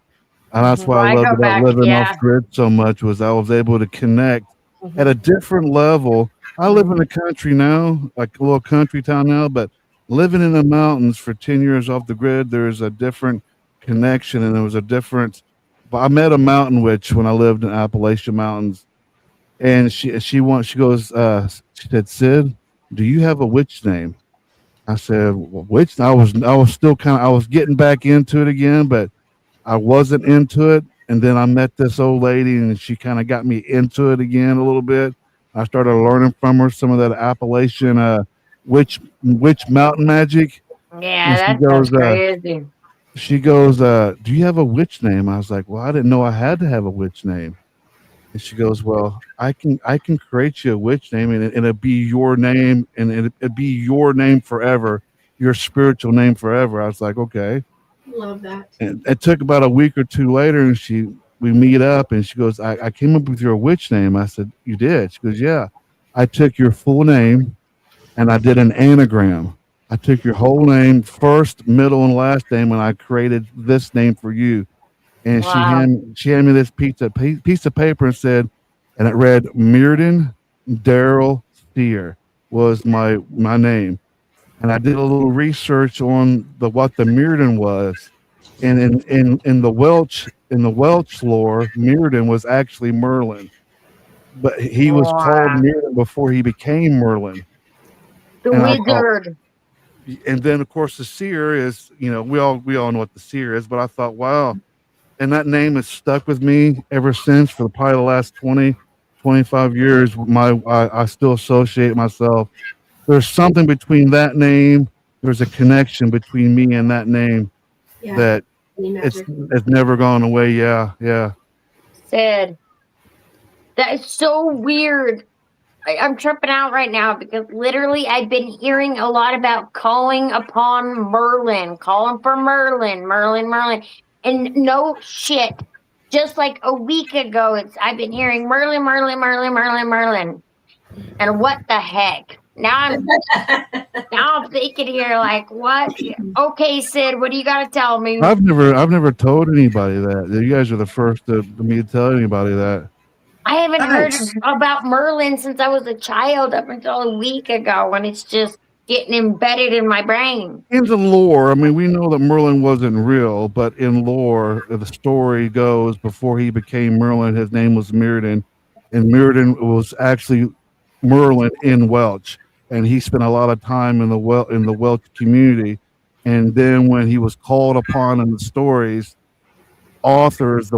and that's Mhm. why I I loved go about back, living off yeah. grid so much. Was I was able to connect at Mhm. a different level. I live in the country now, like a little country town now, but living in the mountains for 10 years off the grid, there's a different connection, and there was a difference. But I met a mountain witch when I lived in Appalachian Mountains, and she goes, she said, Sid, do you have a witch name? I said, well, witch. I was still I was getting back into it again, but I wasn't into it. And then I met this old lady, and she kind of got me into it again a little bit. I started learning from her some of that Appalachian witch mountain magic. Yeah, And that sounds crazy. she goes, do you have a witch name? I was like, well, I didn't know I had to have a witch name. And she goes, well, I can create you a witch name, and it'll be your name, and it'll be your name forever, your spiritual name forever. I was like, okay. Love that. And it took about a week or two later, and we meet up, and she goes, I came up with your witch name. I said, you did? She goes, yeah. I took your full name and I did an anagram. I took your whole name, first, middle, and last name, and I created this name for you. And Wow. she handed me this piece of paper and said, and it read Mirden Daryl Steer was my name. And I did a little research on what the Mirden was, and in the Welsh lore, Mirden was actually Merlin, but he was called Wow. Mirden before he became Merlin. The And I thought, wizard. and then of course the seer is, we all know what the seer is, but I thought, wow. And that name has stuck with me ever since for probably the last 20, 25 years. I still associate myself. There's something between that name. There's a connection between me and that name Yeah. that Any it's magic. it's never gone away. Yeah, yeah. Sid. That is so weird. I'm tripping out right now because literally I've been hearing a lot about calling upon Merlin, calling for Merlin, Merlin, Merlin. And no shit. Just like a week ago, I've been hearing Merlin, Merlin, Merlin, Merlin, Merlin. And what the heck? Now I'm thinking here like, what? Okay, Sid, what do you got to tell me? I've never told anybody that. You guys are the first to me to tell anybody that. I haven't heard Nice. about Merlin since I was a child up until a week ago, and it's just getting embedded in my brain. In the lore, I mean, we know that Merlin wasn't real, but in lore, the story goes before he became Merlin, his name was Mirrodin, and Mirrodin was actually Merlin in Welsh, and he spent a lot of time in the Welsh community. And then when he was called upon in the stories, King Arthur is the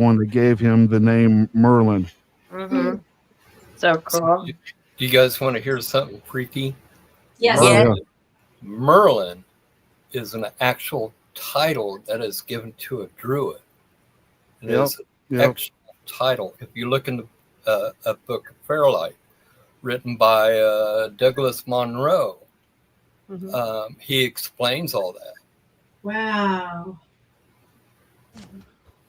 one that gave him the name Merlin. Mm-hmm. So cool. You guys want to hear something freaky? Yes. Yeah. Merlin is an actual title that is given to a druid. It Yep, is an yep. actual title. If you look in a book of Fairlight, written by Douglas Monroe, Mhm. he explains all that. Wow.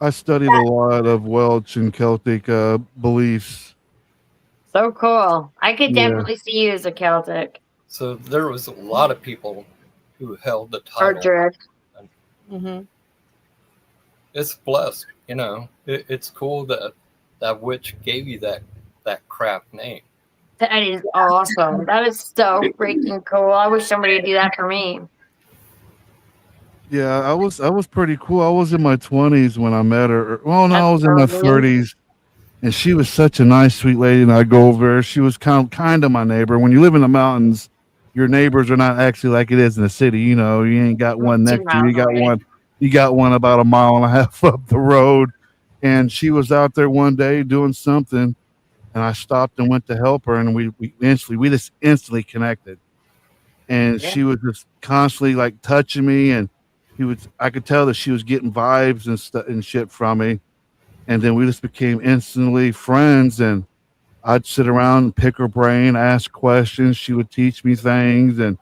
I studied a lot of Welsh and Celtic beliefs. So cool. I could Yeah. definitely see you as a Celtic So there was a lot of people who held the or title. Druid. Mhm. It's blessed, it's cool that that witch gave you that crap name. That is awesome. That is so freaking cool. I wish somebody would do that for me. Yeah, I was pretty cool. I was in my 20s when I met her. Well, no, I was in my That's cool. 30s, and she was such a nice, sweet lady. And I go over there. She was kind of my neighbor. When you live in the mountains, your neighbors are not actually like it is in the city. You ain't got one Too next to you. You got miles away. one. You got one about a mile and a half up the road. And she was out there one day doing something, and I stopped and went to help her, and we just instantly connected. And Yeah. she was just constantly like touching me, and I could tell that she was getting vibes and stuff and shit from me. And then we just became instantly friends. And I'd sit around and pick her brain, ask questions. She would teach me things. And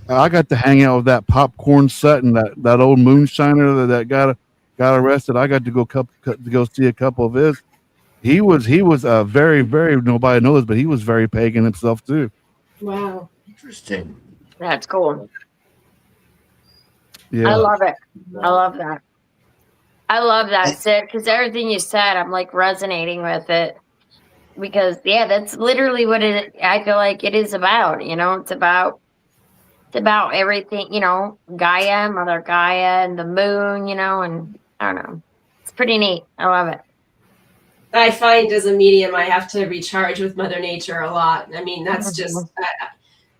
I got to hang out with that Popcorn Sutton, that old moonshiner that got arrested. I got to go see a couple of his. He was very, very, nobody knows, but he was very pagan himself too. Wow. Interesting. That's cool. Yeah. I love it. I love that. I love that, Sid, because everything you said, I'm like resonating with it. Because that's literally what I feel like it is about. It's about everything. Gaia, Mother Gaia, and the moon. And I don't know. It's pretty neat. I love it. I find as a medium, I have to recharge with Mother Nature a lot. I mean, that's just,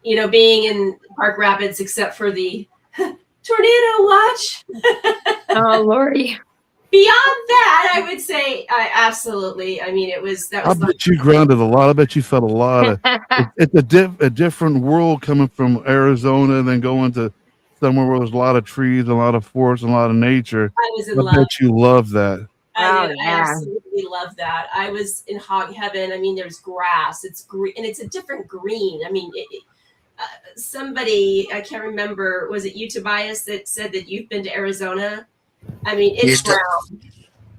being in Park Rapids, except for the tornado watch. Oh, Lordy. Beyond that, I would say absolutely. I mean, I bet you grounded a lot. I bet you felt a lot of. It's a different world coming from Arizona and then going to somewhere where there's a lot of trees, a lot of forests, and a lot of nature. I was in I love. bet you love that. I absolutely love that. I was in hog heaven. I mean, there's grass. It's green, and it's a different green. I mean, somebody, I can't remember, was it you, Tobias, that said that you've been to Arizona? I mean, it's brown.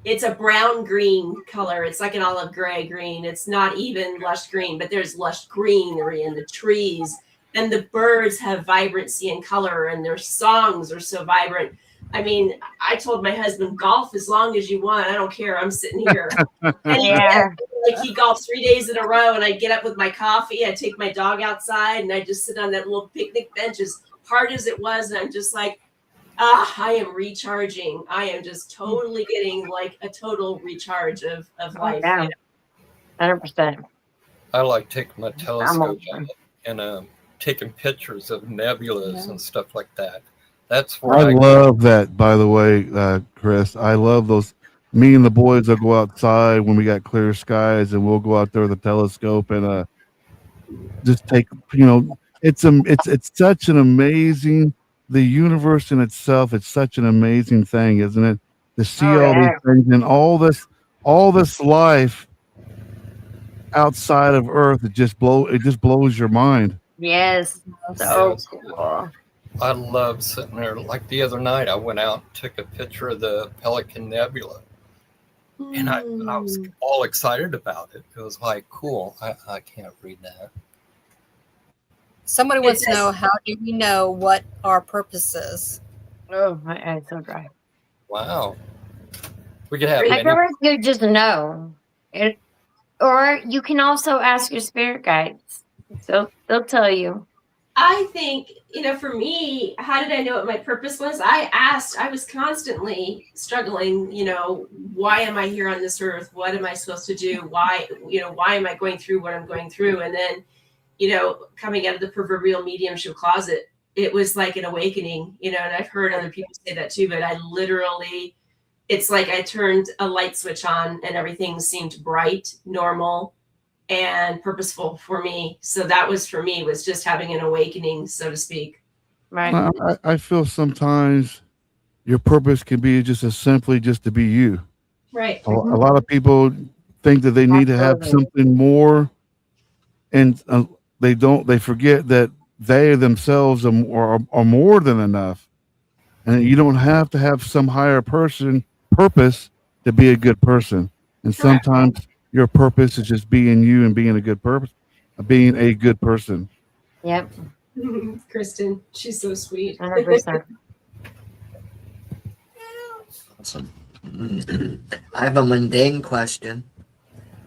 It's a brown green color. It's like an olive gray green. It's not even lush green, but there's lush greenery in the trees, and the birds have vibrancy and color, and their songs are so vibrant. I mean, I told my husband, golf as long as you want. I don't care. I'm sitting here. And he golfed 3 days in a row, and I'd get up with my coffee. I'd take my dog outside, and I'd just sit on that little picnic bench, as hard as it was. And I'm just like, I am recharging. I am just totally getting like a total out of life. Yeah. 100%. I like taking my telescope and taking pictures of nebulas and stuff like that. That's where I love that, by the way, Chris. I love those. Me and the boys will go outside when we got clear skies, and we'll go out there with a telescope and just take. It's such an amazing. The universe in itself, it's such an amazing thing, isn't it? To see all these things and all this life outside of Earth, it just blows your mind. Yes, so cool. I love sitting there. Like the other night, I went out and took a picture of the Pelican Nebula, and I was all excited about it. It was like, cool. I can't read that. Somebody wants to know, how do we know what our purpose is? Oh, my eyes so dry. Wow. We could have. I feel like you just know it, or you can also ask your spirit guides. So they'll tell you. I think, for me, how did I know what my purpose was? I was constantly struggling, why am I here on this earth? What am I supposed to do? Why am I going through what I'm going through? And then, coming out of the proverbial mediumship closet, it was like an awakening, and I've heard other people say that too, but I literally, it's like I turned a light switch on and everything seemed bright, normal, and purposeful for me. So that was, for me, was just having an awakening, so to speak. Right. I feel sometimes your purpose can be just as simply just to be you. Right. A lot of people think that they need to have something more, and they forget that they themselves are more than enough. And you don't have to have some higher purpose to be a good person. And sometimes your purpose is just being you and being a good person. Yep. Kristen, she's so sweet. 100%. Awesome. I have a mundane question.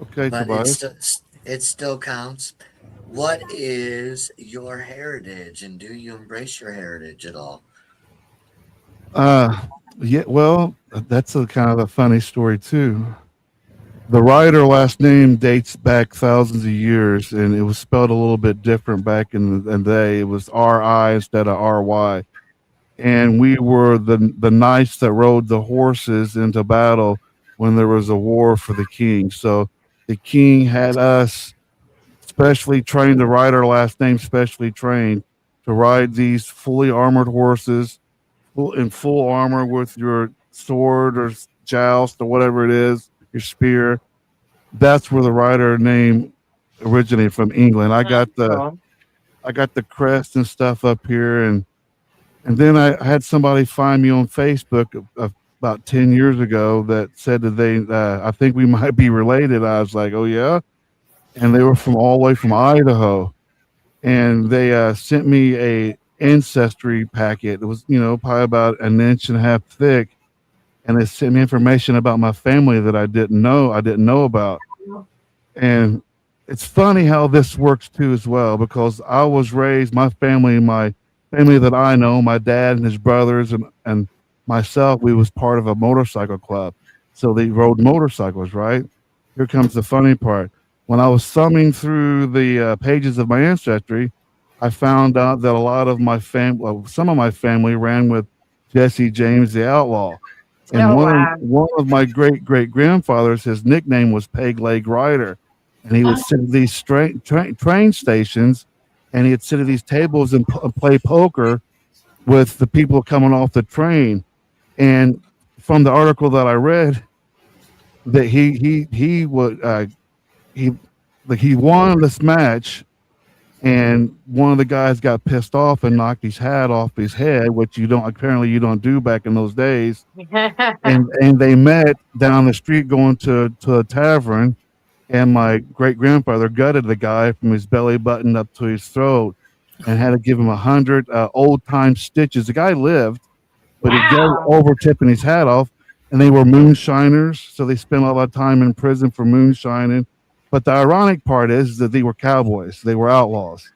Okay, but Tobias. it still counts. What is your heritage, and do you embrace your heritage at all? Yeah, well, that's a kind of a funny story too. The Ryder last name dates back thousands of years, and it was spelled a little bit different back in the day. It was R-I instead of R-Y. And we were the knights that rode the horses into battle when there was a war for the king. So the king had us specially trained to ride our last name, specially trained to ride these fully armored horses in full armor with your sword or joust or whatever it is, your spear. That's where the Ryder name originated from England. Cool. I got the crest and stuff up here, and then I had somebody find me on Facebook about 10 years ago that said that I think we might be related. I was like, oh yeah, and they were from all the way from Idaho, and they sent me a ancestry packet. It was probably about an inch and a half thick, and they sent me information about my family that I didn't know about. And it's funny how this works too as well, because I was raised, my family that I know, my dad and his brothers and myself, we was part of a motorcycle club. So they rode motorcycles, right? Here comes the funny part. When I was thumbing through the pages of my ancestry, I found out that a lot of my some of my family ran with Jesse James the Outlaw. And Oh wow. one of my great grandfathers, his nickname was Peg Leg Rider, and he would sit at these train stations, and he'd sit at these tables and play poker with the people coming off the train. And from the article that I read, that he would he like he won this match, and one of the guys got pissed off and knocked his hat off his head, which you don't do back in those days. And they met down the street going to a tavern, and my great grandfather gutted the guy from his belly button up to his throat, and had to give him 100 old time stitches. The guy lived, but he got Wow. over tipping his hat off, and they were moonshiners, so they spent a lot of time in prison for moonshining. But the ironic part is that they were cowboys, they were outlaws,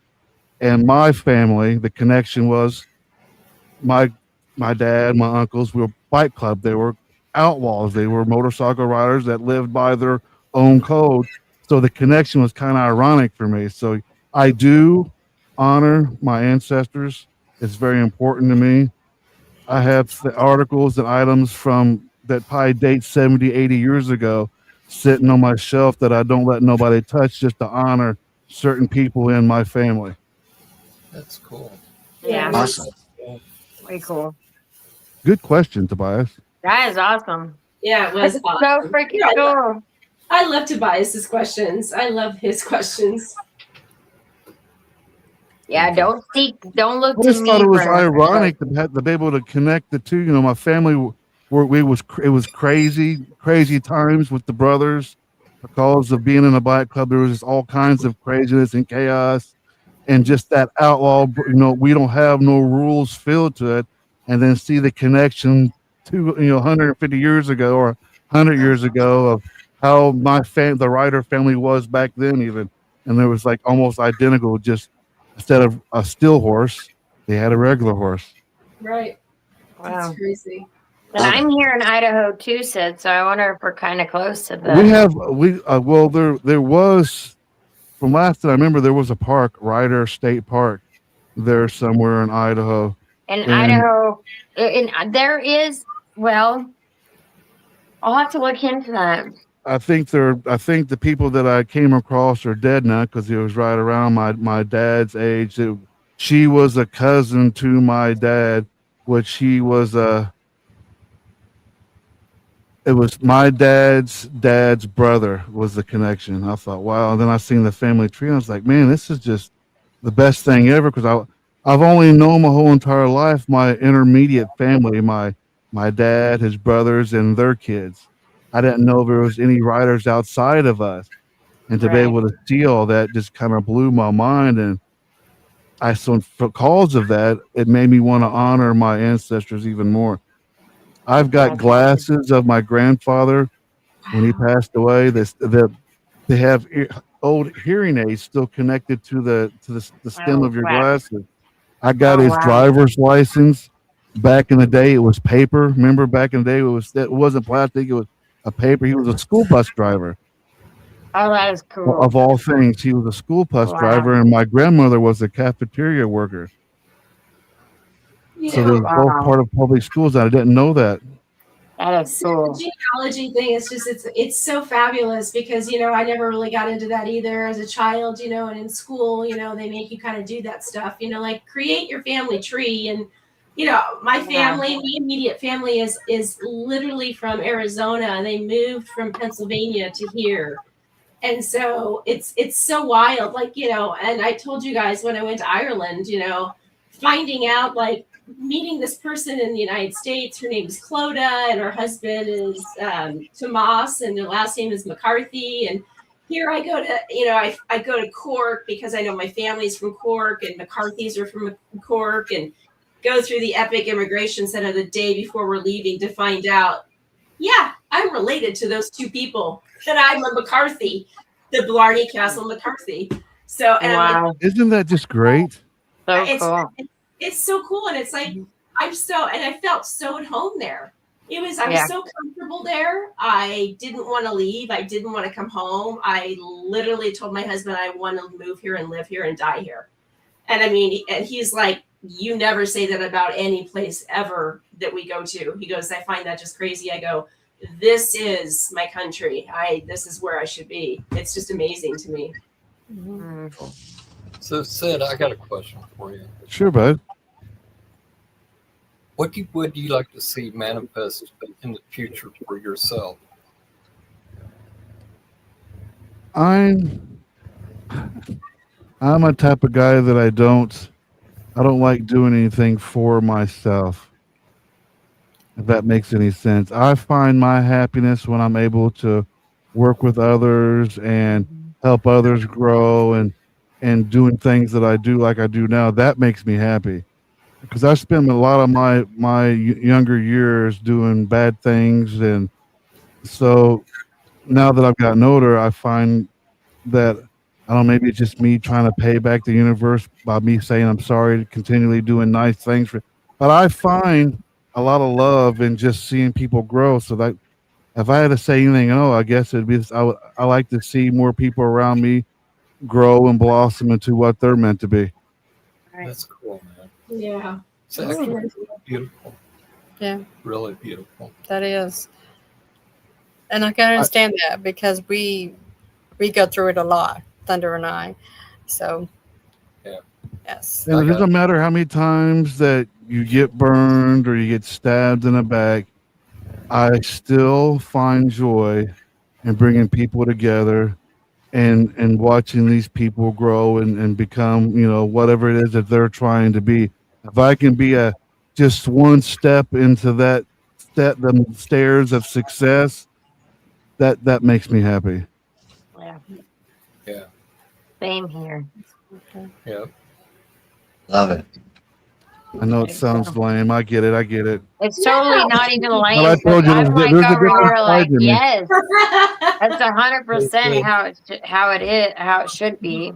and my family, the connection was my my dad, my uncles, we were bike club. They were outlaws. They were motorcycle riders that lived by their own code. So the connection was kind of ironic for me. So I do honor my ancestors. It's very important to me. I have the articles and items from that probably date 70, 80 years ago sitting on my shelf that I don't let nobody touch, just to honor certain people in my family. That's cool. Yeah. Awesome. Way cool. Good question, Tobias. That is awesome. Yeah, it was That's awesome. so freaking Yeah, cool. I love Tobias's questions. I love his questions. Yeah, don't look I to just me. thought it was for- ironic to be able to connect the two. My family it was crazy times with the brothers because of being in a bike club. There was just all kinds of craziness and chaos, and just that outlaw. We don't have no rules feel to it, and then see the connection to 150 years ago or 100 years ago of how the Ryder family was back then, even, and there was like almost identical. Just instead of a still horse, they had a regular horse. Right. Wow. That's crazy. And I'm here in Idaho too, Sid. So I wonder if we're kind of close to the. Well, there was, from last that I remember, there was a park, Ryder State Park, there somewhere in Idaho. In Idaho, there is. Well, I'll have to look into that. I think the people that I came across are dead now, because it was right around my dad's age. She was a cousin to my dad, which he was it was my dad's brother was the connection. I thought, wow. And then I seen the family tree. And I was like, man, this is just the best thing ever. Because I've only known my whole entire life my intermediate family, my dad, his brothers, and their kids. I didn't know there was any writers outside of us. And to be able to see all that just kind of blew my mind. And because of that, it made me want to honor my ancestors even more. I've got glasses of my grandfather when he passed away. They have old hearing aids still connected to the stem of your glasses. I got his driver's license. Back in the day, it was paper. Remember, back in the day, it wasn't plastic. It was a paper. He was a school bus driver. Oh, that is cool. Of all things, he was a school bus driver, and my grandmother was a cafeteria worker. You So know, they were both part of public schools. I didn't know that. That is cool. The genealogy thing is just it's so fabulous because I never really got into that either as a child, and in school, they make you kind of do that stuff, like create your family tree and you know, my family, my immediate family is literally from Arizona, and they moved from Pennsylvania to here. And so it's so wild, like, you know, and I told you guys when I went to Ireland, you know, finding out, like, meeting this person in the United States. Her name is Clodagh, and her husband is Tomas, and their last name is McCarthy. And here I go to, you know, I go to Cork because I know my family's from Cork, and McCarthy's are from Cork, and go through the Epic Immigration Center the day before we're leaving to find out, yeah, I'm related to those two people, that I'm a McCarthy, the Blarney Castle McCarthy. So, and I'm like, Isn't that just great? So it's cool. it's so cool, and it's like I'm so, and I felt so at home there. I was so comfortable there. I didn't want to leave. I didn't want to come home. I literally told my husband I want to move here and live here and die here. And I mean, and he's like, you never say that about any place ever that we go to. He goes, I find that just crazy. I go, this is my country. This is where I should be. It's just amazing to me. So, Sid, I got a question for you. Sure, bud. What would you like to see manifest in the future for yourself? I'm a type of guy that I don't like doing anything for myself. If that makes any sense. I find my happiness when I'm able to work with others and help others grow and doing things that I do like I do now. That makes me happy. Because I spent a lot of my younger years doing bad things, and so now that I've gotten older, I find that I don't know, maybe it's just me trying to pay back the universe by me saying I'm sorry, continually doing nice things for. But I find a lot of love in just seeing people grow. So that if I had to say anything, I guess it'd be this, I like to see more people around me grow and blossom into what they're meant to be. That's cool, man. Yeah. It's actually beautiful. Yeah, Really beautiful. that is. And I can understand that because we go through it a lot, Thunder and I. So, Yeah. yes. And it doesn't matter how many times that you get burned or you get stabbed in the back, I still find joy in bringing people together and watching these people grow and become, whatever it is that they're trying to be. If I can be just one step into the stairs of success, that makes me happy. Yeah. Yeah. Same here. Yeah. Love it. I know it sounds lame. I get it. It's totally not even lame. Well, I told you I'm like there's a over different here, like, side to me. yes, that's 100% how it is, how it should be.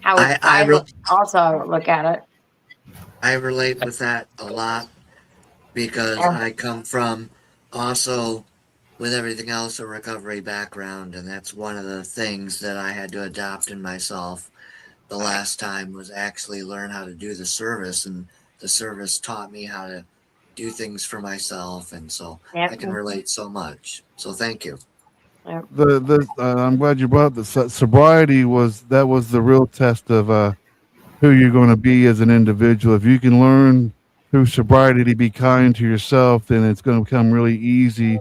How I also look at it. I relate with that a lot because I come from also, with everything else, a recovery background, and that's one of the things that I had to adopt in myself the last time was actually learn how to do the service, and the service taught me how to do things for myself, and so I can relate so much. So thank you. I'm glad you brought the sobriety was the real test of who you're going to be as an individual. If you can learn through sobriety to be kind to yourself, then it's going to become really easy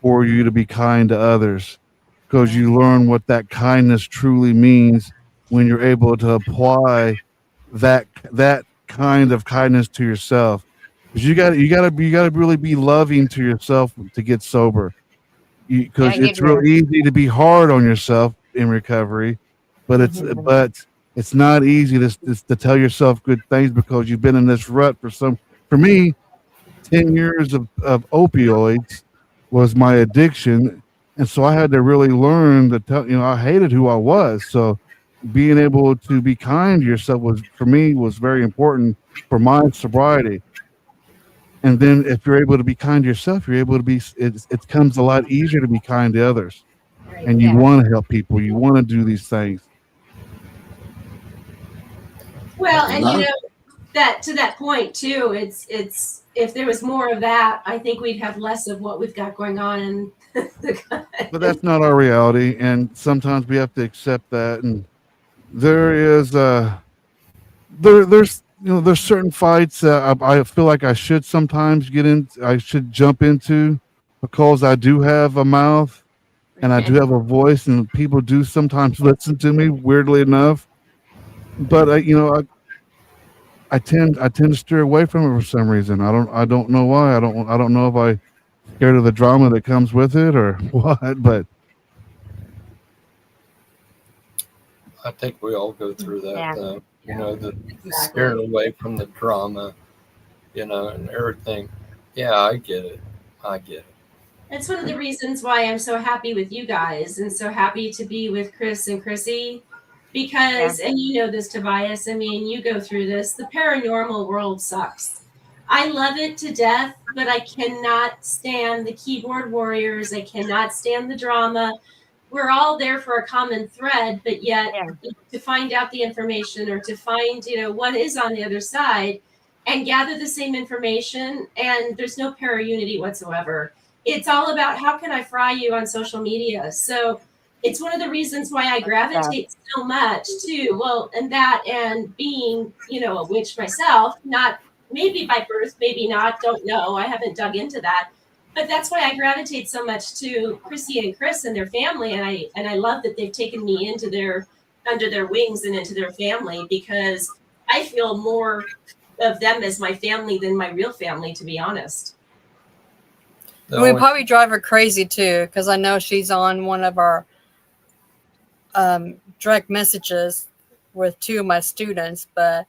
for you to be kind to others because you learn what that kindness truly means when you're able to apply that kind of kindness to yourself. Because you got to really be loving to yourself to get sober. Because it's real easy to be hard on yourself in recovery, but it's not easy to tell yourself good things because you've been in this rut for me, 10 years of opioids was my addiction. And so I had to really learn to tell, I hated who I was. So being able to be kind to yourself for me was very important for my sobriety. And then if you're able to be kind to yourself, you're able to be, it comes a lot easier to be kind to others. Right. And you want to help people. You want to do these things. Well, and that to that point too, it's if there was more of that, I think we'd have less of what we've got going on in But that's not our reality, and sometimes we have to accept that. And there is there's there's certain fights I feel like I should sometimes I should jump into because I do have a mouth and I do have a voice, and people do sometimes listen to me. Weirdly enough, but I tend to steer away from it for some reason. I don't know why. I don't know if I scared of the drama that comes with it or what. But I think we all go through that, Yeah. though. The scared away from the drama, and everything. Yeah, I get it. It's one of the reasons why I'm so happy with you guys and so happy to be with Chris and Chrissy because, and you know this, Tobias, I mean, you go through this. The paranormal world sucks. I love it to death, but I cannot stand the keyboard warriors. I cannot stand the drama. We're all there for a common thread, but yet to find out the information or to find, what is on the other side and gather the same information, and there's no para-unity whatsoever. It's all about how can I fry you on social media. So it's one of the reasons why I gravitate so much to, and being, a witch myself, not maybe by birth, maybe not, don't know. I haven't dug into that. But that's why I gravitate so much to Chrissy and Chris and their family. And I love that they've taken me under their wings and into their family, because I feel more of them as my family than my real family, to be honest. We probably drive her crazy too, because I know she's on one of our direct messages with two of my students, but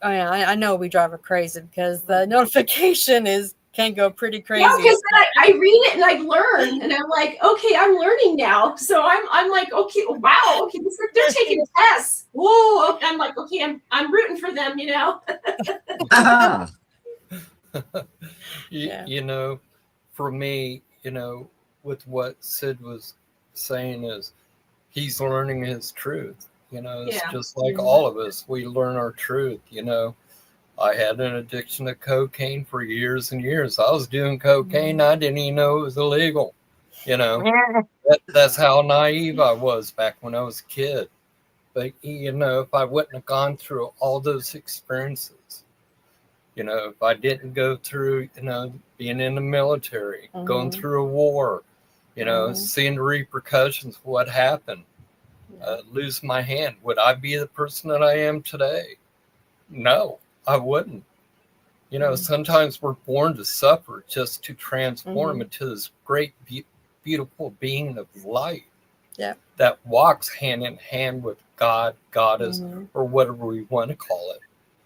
I know we drive her crazy because the notification can go pretty crazy. Yeah, because I read it and I learn, and I'm like, okay, I'm learning now. So I'm like, okay, wow, okay, they're taking tests. Whoa, I'm like, okay, I'm rooting for them, For me, with what Sid was saying is he's learning his truth. It's just like all of us. We learn our truth, I had an addiction to cocaine for years and years. I was doing cocaine. I didn't even know it was illegal. That's how naive I was back when I was a kid. But, if I wouldn't have gone through all those experiences, if I didn't go through, being in the military, going through a war, seeing the repercussions of what happened, lose my hand, would I be the person that I am today? No, I wouldn't. Sometimes we're born to suffer just to transform into this great, beautiful being of light. Yeah. That walks hand in hand with God, Goddess, or whatever we want to call it.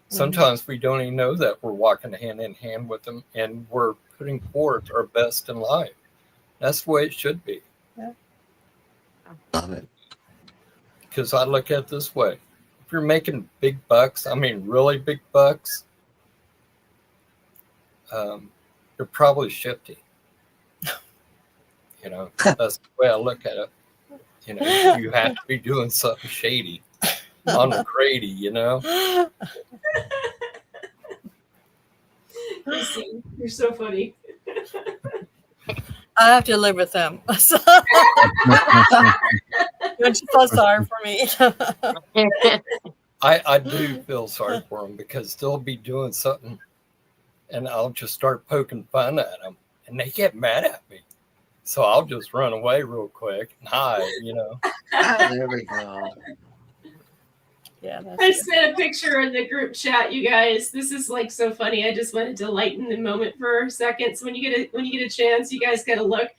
Sometimes we don't even know that we're walking hand in hand with them, and we're putting forth our best in life. That's the way it should be. Yeah. Love it. Because I look at it this way. If you're making big bucks, I mean really big bucks, you're probably shifty. That's the way I look at it. You have to be doing something shady on the Grady, Chrissy, you're so funny. I have to live with him. So don't you feel sorry for me? I do feel sorry for them because they'll be doing something and I'll just start poking fun at them and they get mad at me. So I'll just run away real quick and hide, There we go. Yeah, I sent a picture in the group chat, you guys. This is like so funny. I just wanted to lighten the moment for a second. So when you get a chance, you guys gotta look.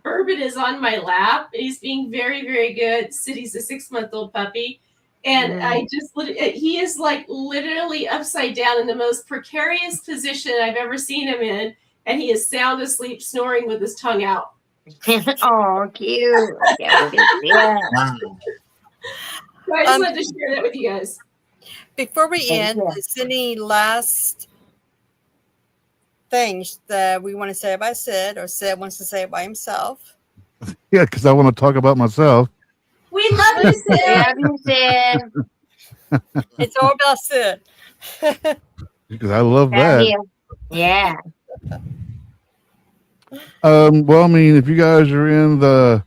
Bourbon is on my lap. He's being very, very good. City's a 6-month-old puppy. And he is like literally upside down in the most precarious position I've ever seen him in. And he is sound asleep, snoring with his tongue out. Oh, cute. Yeah. Wow. So I just wanted to share that with you guys. Before we end, is any last things that we want to say about Sid, or Sid wants to say about himself? Yeah, because I want to talk about myself. We love you, Sid. It's all about Sid. Because I love that. Yeah. Well, I mean, if you guys are in the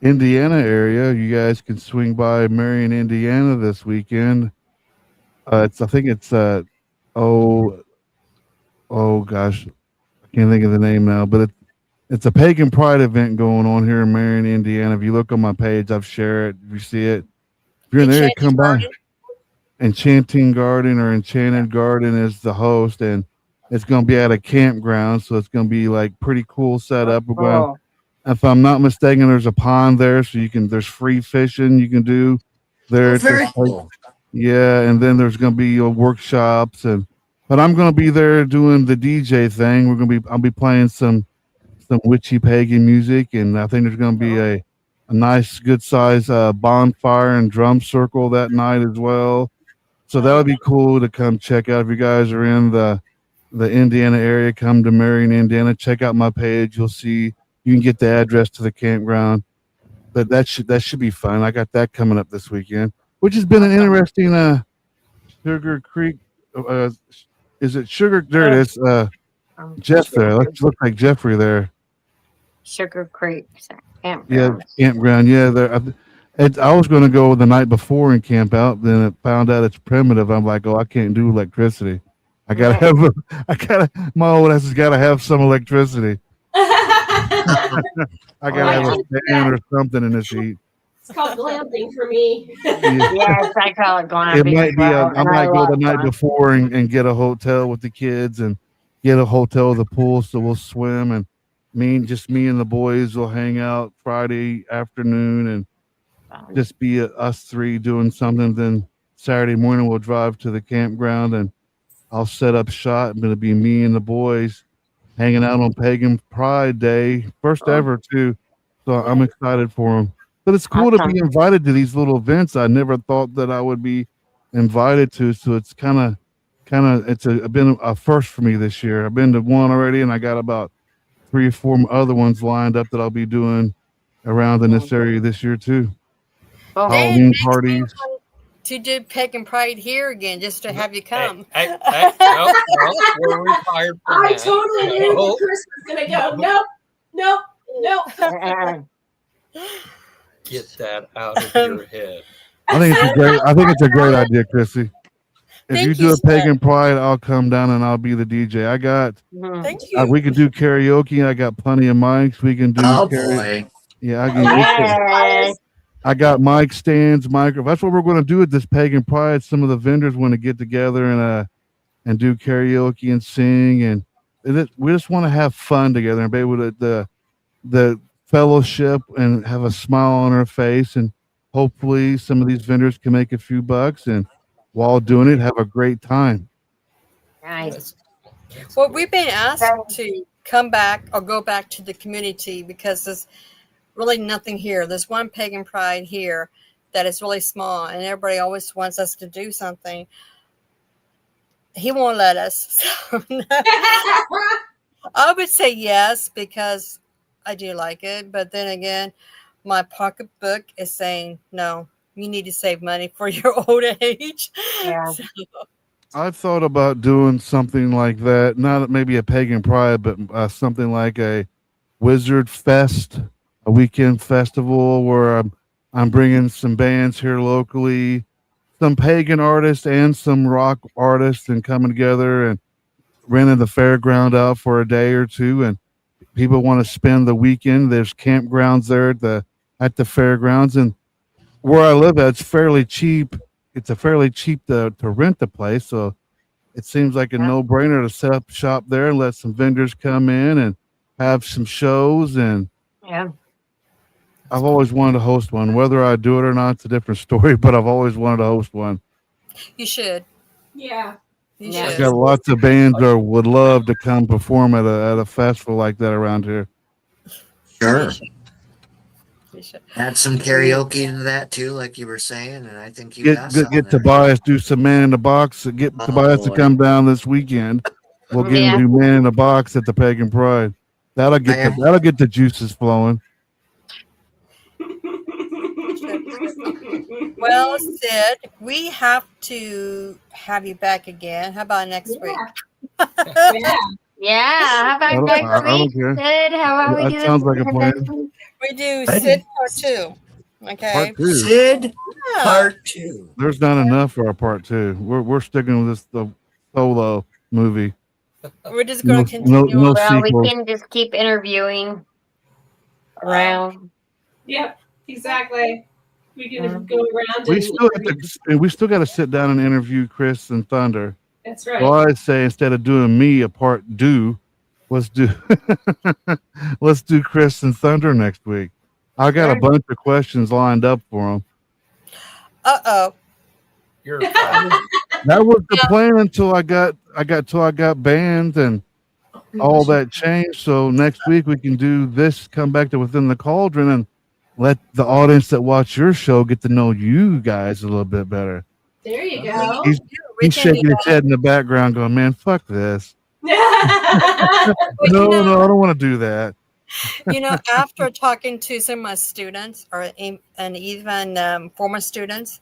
Indiana area, you guys can swing by Marion, Indiana this weekend. I think it's oh oh gosh, I can't think of the name now, but it's a pagan pride event going on here in Marion, Indiana. If you look on my page, I've shared it. If you see it, if you're in the area, Enchanted come by. Garden? Enchanting Garden or Enchanted Garden is the host, and it's going to be at a campground, so it's going to be like pretty cool setup. We're going, Oh, if I'm not mistaken, there's a pond there, so there's free fishing you can do there Oh, at this very place. cool. Yeah, and then there's going to be workshops, but I'm going to be there doing the DJ thing. I'll be playing some witchy pagan music, and I think there's going to be a nice, good size bonfire and drum circle that night as well. So that would be cool to come check out if you guys are in the Indiana area. Come to Marion, Indiana. Check out my page. You'll see. You can get the address to the campground. But that should be fun. I got that coming up this weekend, which has been an interesting Sugar Creek. Is it Sugar? There it is. Jeff there. Looks like Jeffrey there. Sugar Creek Yeah, campground. campground. Yeah, there. I was going to go the night before and camp out. Then I found out it's primitive. I'm like, oh, I can't do electricity. I gotta my old ass has got to have some electricity. I gotta have a fan or something in this heat. It's called glamping for me. Yeah. Yes, I call it It glamping. might be. Well, I and I might go love the night glamping. before and get a hotel with the kids and get a hotel with a pool, so we'll swim and me and the boys will hang out Friday afternoon and just be us three doing something. Then Saturday morning we'll drive to the campground and I'll set up shop. It'll be me and the boys hanging out on Pagan Pride Day, first ever too. So I'm excited for them. But it's cool to Awesome. be invited to these little events. I never thought that I would be invited to. So it's kind of been a first for me this year. I've been to one already, and I got about 3 or 4 other ones lined up that I'll be doing around in this area this year too. Oh, Halloween parties. To do Pagan Pride here again, just to have you come. No, we're retired from I that. totally knew No. that Chris was going to go. Nope. Get that out of your head. I think it's a great idea, Chrissy. If Thank you do you, a Pagan Seth. Pride, I'll come down and I'll be the DJ. Thank you. We can do karaoke. I got plenty of mics. We can do Oh karaoke. boy. Yeah, yes. I got mic stands, micro. That's what we're going to do at this Pagan Pride. Some of the vendors want to get together and do karaoke and sing, and we just want to have fun together and be able to the fellowship and have a smile on our face, and hopefully some of these vendors can make a few bucks, and while doing it, have a great time. Nice. Well, we've been asked to come back or go back to the community because there's really nothing here. There's one Pagan Pride here that is really small, and everybody always wants us to do something. He won't let us. So I would say yes because I do like it, but then again, my pocketbook is saying no. You need to save money for your old age. Yeah. So, I've thought about doing something like that, not maybe a Pagan Pride, but something like a Wizard Fest, a weekend festival where I'm bringing some bands here locally, some pagan artists and some rock artists, and coming together and renting the fairground out for a day or two. And people want to spend the weekend. There's campgrounds there at the fairgrounds, and where I live at, it's fairly cheap. It's fairly cheap to rent the place, so it seems like a no-brainer to set up shop there and let some vendors come in and have some shows. And Yeah. I've always wanted to host one. Whether I do it or not, it's a different story, but I've always wanted to host one. you should. Yeah. You Yeah. I've should. got lots of bands that would love to come perform at a festival like that around here. Sure. You should. Add some karaoke into that too, like you were saying, and I think you Get got something get there. Tobias, do some Man in the Box. Get Oh, Tobias to boy. come down this weekend. We'll get him to do Man in the Box at the Pagan Pride. That'll get the juices flowing. Well, Sid, we have to have you back again. How about next week? Yeah. Yeah. How I about don't- next I don't week, care. Sid? How about we That do sounds like a this plan. next week? We do Hey. Sid part 2. Okay. Part 2. Sid, Yeah. part 2. There's not enough for our part 2. We're sticking with the solo movie. We're just going to No, continue no on. Well, we sequel. can just keep interviewing around. Yep, exactly. We can go around We and still have to. We still got to sit down and interview Chris and Thunder. that's right. Well, I say instead of doing me a part do, let's do let's do Chris and Thunder next week. I got a Sure. bunch of questions lined up for them. Uh-oh. You're fine. That was the plan until I got banned and all that changed. So next week we can do this. Come back to Within the Cauldron and let the audience that watch your show get to know you guys a little bit better. There you go. He's We He's can do shaking his head in the background, going, "Man, fuck this." But, No, I don't want to do that. After talking to some of my students and even former students,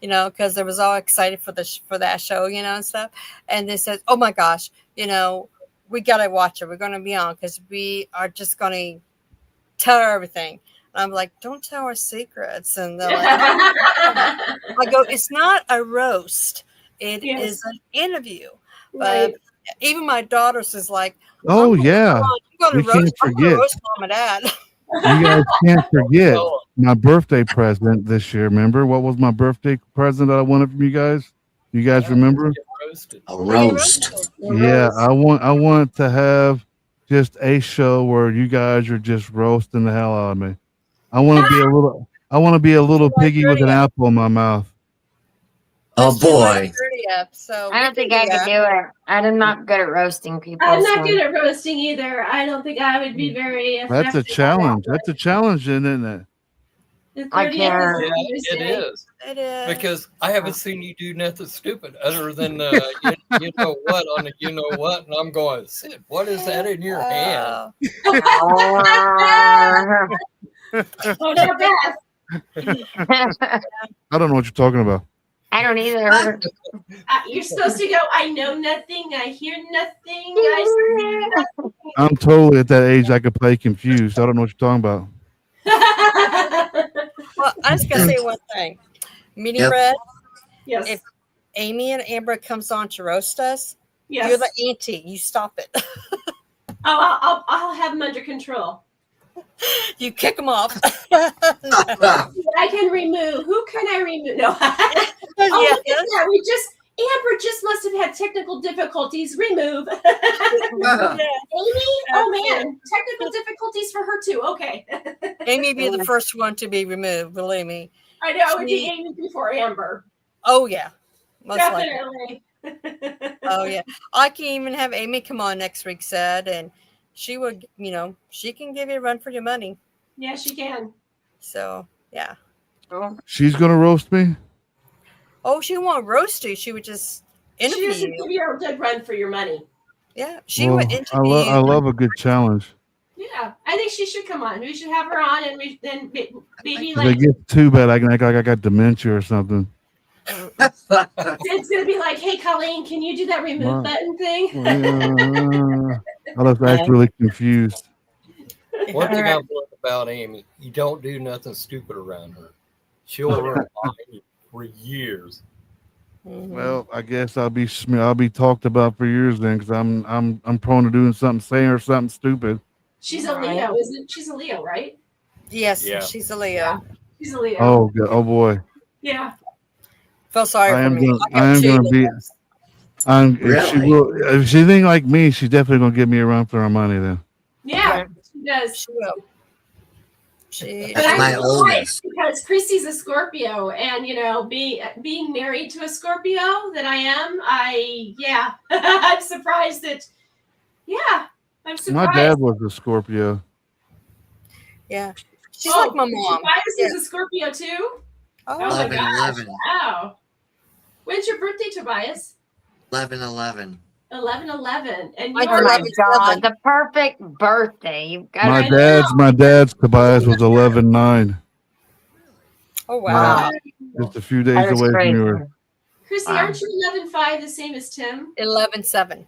because they was all excited for that show, and stuff, and they said, "Oh my gosh, we gotta watch it. We're gonna be on because we are just gonna tell everything." And I'm like, "Don't tell our secrets," and they're like, "I go, it's not a roast. It is an interview." Right. But even my daughters is like, Oh I'm yeah, gonna we can't I'm gonna forget. roast mom and dad. You guys can't forget Oh, my birthday present this year. Remember what was my birthday present that I wanted from you guys? You guys remember? get roasted. A roast. Yeah, I want to have just a show where you guys are just roasting the hell out of me. I want to be a little piggy with an apple in my mouth. Oh That's July boy. 30th, so I don't think I could do it. I'm not good at roasting people. I'm not so- good at roasting either. I don't think I would be very effective. That's a challenge. That's a challenge, isn't it? The I 30th is can't. Yeah, Thursday. it is. It is. Because I haven't seen you do nothing stupid other than you know what on the you know what, and I'm going, Sid, what is that in your hand? Oh, not bad. I don't know what you're talking about. I don't either. You're supposed to go, I know nothing, I hear nothing, I see nothing. I'm totally at that age I could play confused. I don't know what you're talking about. Well, I just gotta say one thing. Meaty Yep. Red, Yes. If- Amy and Amber comes on to roast us, Yes. you're the auntie. You stop it. Oh, I'll have them under control. You kick them off. I can remove. Who can I remove? No. Oh, Yeah, look at that. Amber just must have had technical difficulties. Remove. Amy? Oh man, technical difficulties for her too. Okay. Amy be the first one to be removed, believe me. I know it would be Amy before Amber. Oh yeah. Most likely. Definitely. Oh yeah. I can even have Amy come on next week, said, and she would, she can give you a run for your money. Yeah, she can. So yeah. She's gonna roast me. Oh, she won't roast you. She would just She interview doesn't you. give you a good run for your money. Yeah, she Well, would interview I you. love a good challenge. Yeah, I think she should come on. We should have her on, and then maybe If like I get too bad, I can act like I got dementia or something. it's gonna be like, "Hey, Colleen, can you do that remove Wow. button thing?" I'll just act really confused. One thing I've learned about Amy, you don't do nothing stupid around her. She'll remind you for years. Mhm. Well, I guess I'll be talked about for years then, because I'm prone to doing saying something stupid. She's a Leo, isn't? She's a Leo, right? Yes, Yeah. she's a Leo. Yeah. She's a Leo. Oh, oh boy. Yeah. Feel sorry I for am me. gonna- got I am two gonna be- Leos. If she think like me, she's definitely gonna give me a run for her money then. Yeah, she does. She will. She. But That's I'm my surprised oldest. because Chrissy's a Scorpio, and being married to a Scorpio that I am, I'm surprised that. Yeah, I'm surprised. My dad was a Scorpio. Yeah, she's like my mom. Tobias Yeah. is a Scorpio too. Oh, Oh my 11, gosh! 11. Wow. When's your birthday, Tobias? 11/11. 11/11, and My you're Oh my 11/11. god, the perfect birthday. You've got My to dad's Tobias was 11/9, oh wow. just a few days That is away from crazy. yours. Chrissy, Wow. aren't you 11/5, the same as Tim? 11/7.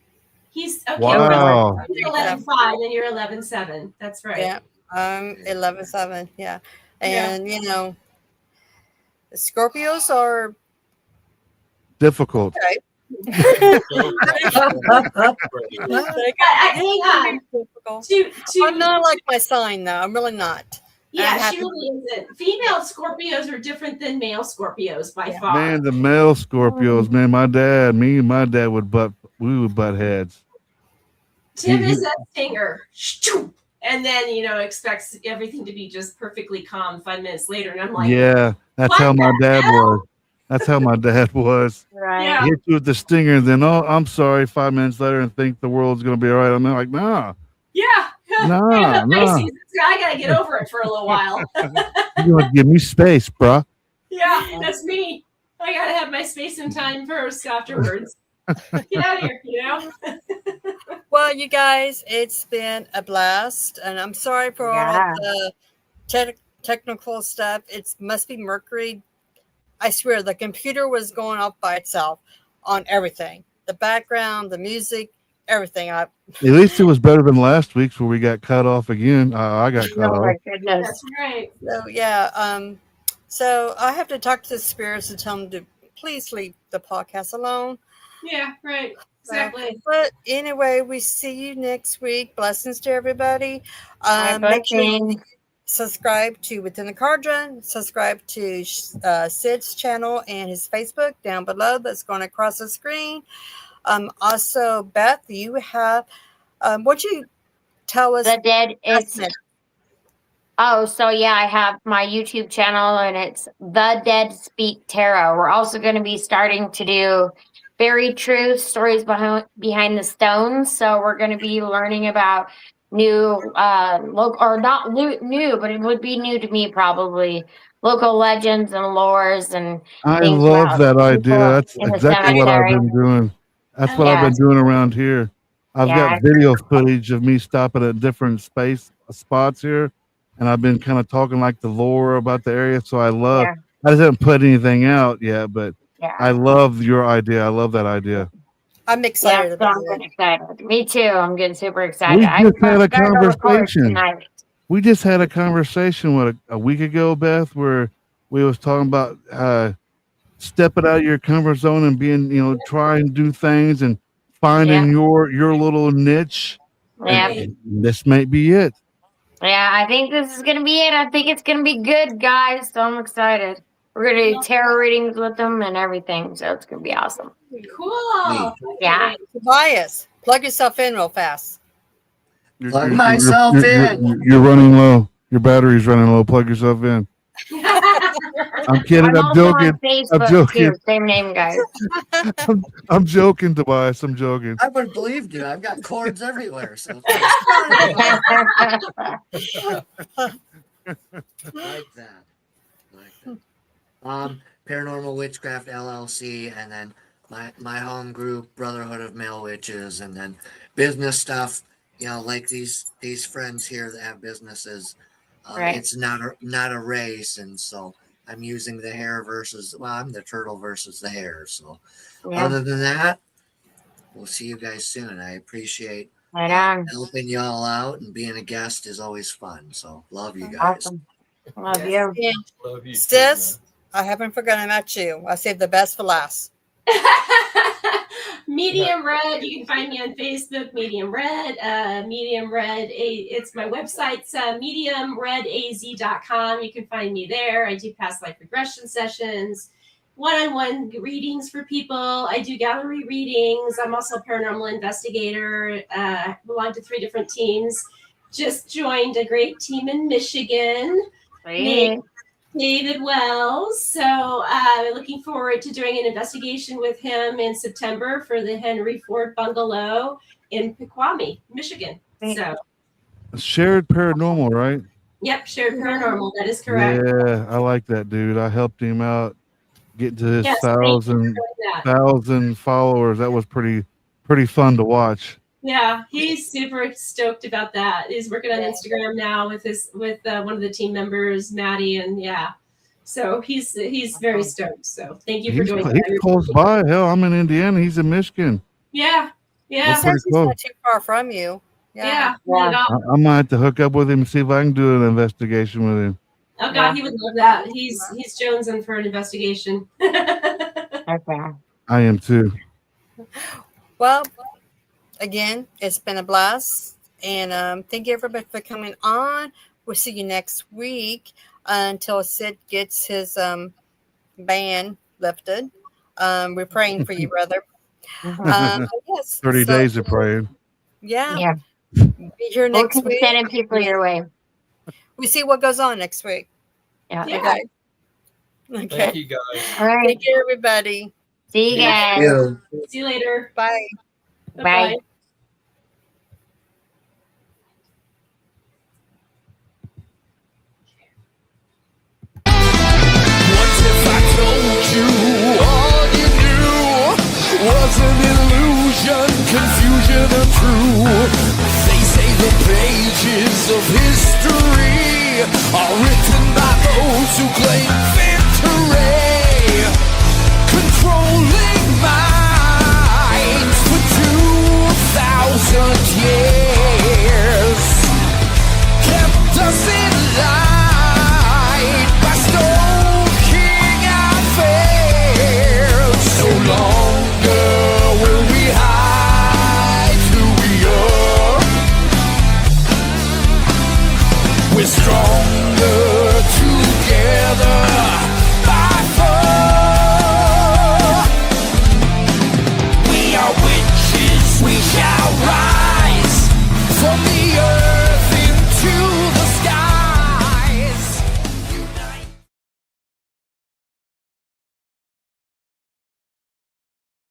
He's okay. Wow. You're 11/5, and you're 11/7. That's right. Yeah, I'm 11/7. Yeah, and Scorpios are Difficult. okay. Hang on. I'm not like my sign though. I'm really not. Yeah, have she to- really isn't. Female Scorpios are different than male Scorpios by far. Man, the male Scorpios, man, me and my dad would butt heads. Tim is a singer. And then, expects everything to be just perfectly calm 5 minutes later. And I'm like, Yeah, that's what how my the dad hell? was. That's how my dad was. Right. Yeah. Hit you with the stinger, and then, oh, I'm sorry, 5 minutes later, and think the world's going to be all right. I'm like, nah. Yeah. Nah, I got nah. Pisces. I got to get over it for a little while. You're going to give me space, bruh. Yeah, that's me. I got to have my space and time first afterwards. Get out of here, Well, you guys, it's been a blast, and I'm sorry for all of the technical stuff. It must be Mercury. I swear, the computer was going off by itself on everything. The background, the music, everything. At least it was better than last week's where we got cut off again. I got cut Oh off. my goodness. That's right. So, yeah. So I have to talk to the spirits and tell them to please leave the podcast alone. Yeah, right. Exactly. But anyway, we see you next week. Blessings to everybody. My Make sure you blessings. subscribe to Within the Cauldron. Subscribe to Sid's channel and his Facebook down below. That's going across the screen. Also, Beth, you have what you tell us? The Dead is. Estimate. Oh, so yeah, I have my YouTube channel and it's The Dead Speak Tarot. We're also going to be starting to do very true stories behind the stones. So we're going to be learning about new, or not new, but it would be new to me probably. Local legends and lores and I things love about that idea. people That's in the exactly what I've cemetery. been doing. That's what Yeah. I've been doing around here. I've Yeah. got video footage of me stopping at different spots here, and I've been kind of talking like the lore about the area. So I just haven't put anything out yet, but Yeah. I love your idea. I love that idea. I'm Yeah, excited so about I'm it. getting excited. Me too. I'm getting super excited. We just had a started to record conversation. tonight. We just had a conversation a week ago, Beth, where we was talking about stepping out of your comfort zone and being, trying to do things and finding your little niche. Yeah. And this might be it. Yeah, I think this is gonna be it. I think it's gonna be good, guys. So I'm excited. We're gonna do tarot readings with them and everything, so it's gonna be awesome. Cool. Yeah. Tobias, plug yourself in real fast. Plug myself in. You're running low. Your battery's running low. Plug yourself in. I'm kidding. I'm also joking. on Facebook I'm joking. too. Same name, guys. I'm joking, Tobias. I'm joking. I would have believed you. I've got cords everywhere. So like that. Paranormal Witchcraft LLC, and then my home group, Brotherhood of Male Witches, and then business stuff. Like these friends here that have businesses. Right. It's not a race, and so I'm using the hare I'm the turtle versus the hare. So Yeah. other than that, we'll see you guys soon. I appreciate Right on. helping y'all out, and being a guest is always fun. So love you guys. Awesome. Love you. And Love you too, sis, I haven't forgotten about you. I saved the best for last. Medium Red. You can find me on Facebook. Medium Red. It's my website's mediumredaz.com. You can find me there. I do past life regression sessions, one-on-one readings for people. I do gallery readings. I'm also a paranormal investigator. Belong to 3 different teams. Just joined a great team in Michigan. Sweet. David Wells. So looking forward to doing an investigation with him in September for the Henry Ford Bungalow in Pequami, Michigan. So, Shared paranormal, right? yep, shared paranormal. That is correct. Yeah, I like that dude. I helped him out get to his Yes, thank you for 1,000 doing that. followers. That was pretty fun to watch. Yeah, he's super stoked about that. He's working on Instagram now with one of the team members, Maddie, and so he's very stoked. So thank you for doing He's that. close by. Hell, I'm in Indiana. He's in Michigan. Yeah, He That's says he's pretty not too far from you. yeah. Yeah. not at all. I might have to hook up with him and see if I can do an investigation with him. Oh God, Yeah. he would love that. He's jonesing for an investigation. Okay. I am too. Well, again, it's been a blast. And thank you, everybody, for coming on. We'll see you next week until Sid gets his ban lifted. We're praying for you, brother. Yes. 30 so, days of praying. Yeah. Yeah. Be here We'll next keep week. sending people your way. We see what goes on next week. Yeah. Yeah. Okay. Okay. Thank you guys. All right. Thank you, everybody. See you Yeah. guys. Yeah. See you later. Bye. Bye. Bye. What if I told you all you knew was an illusion, confusion or true? They say the pages of history are written by those who claim victory, controlling minds for 2,000 years, kept us in line by stoking our fears. No longer will we hide who we are. We're stronger together.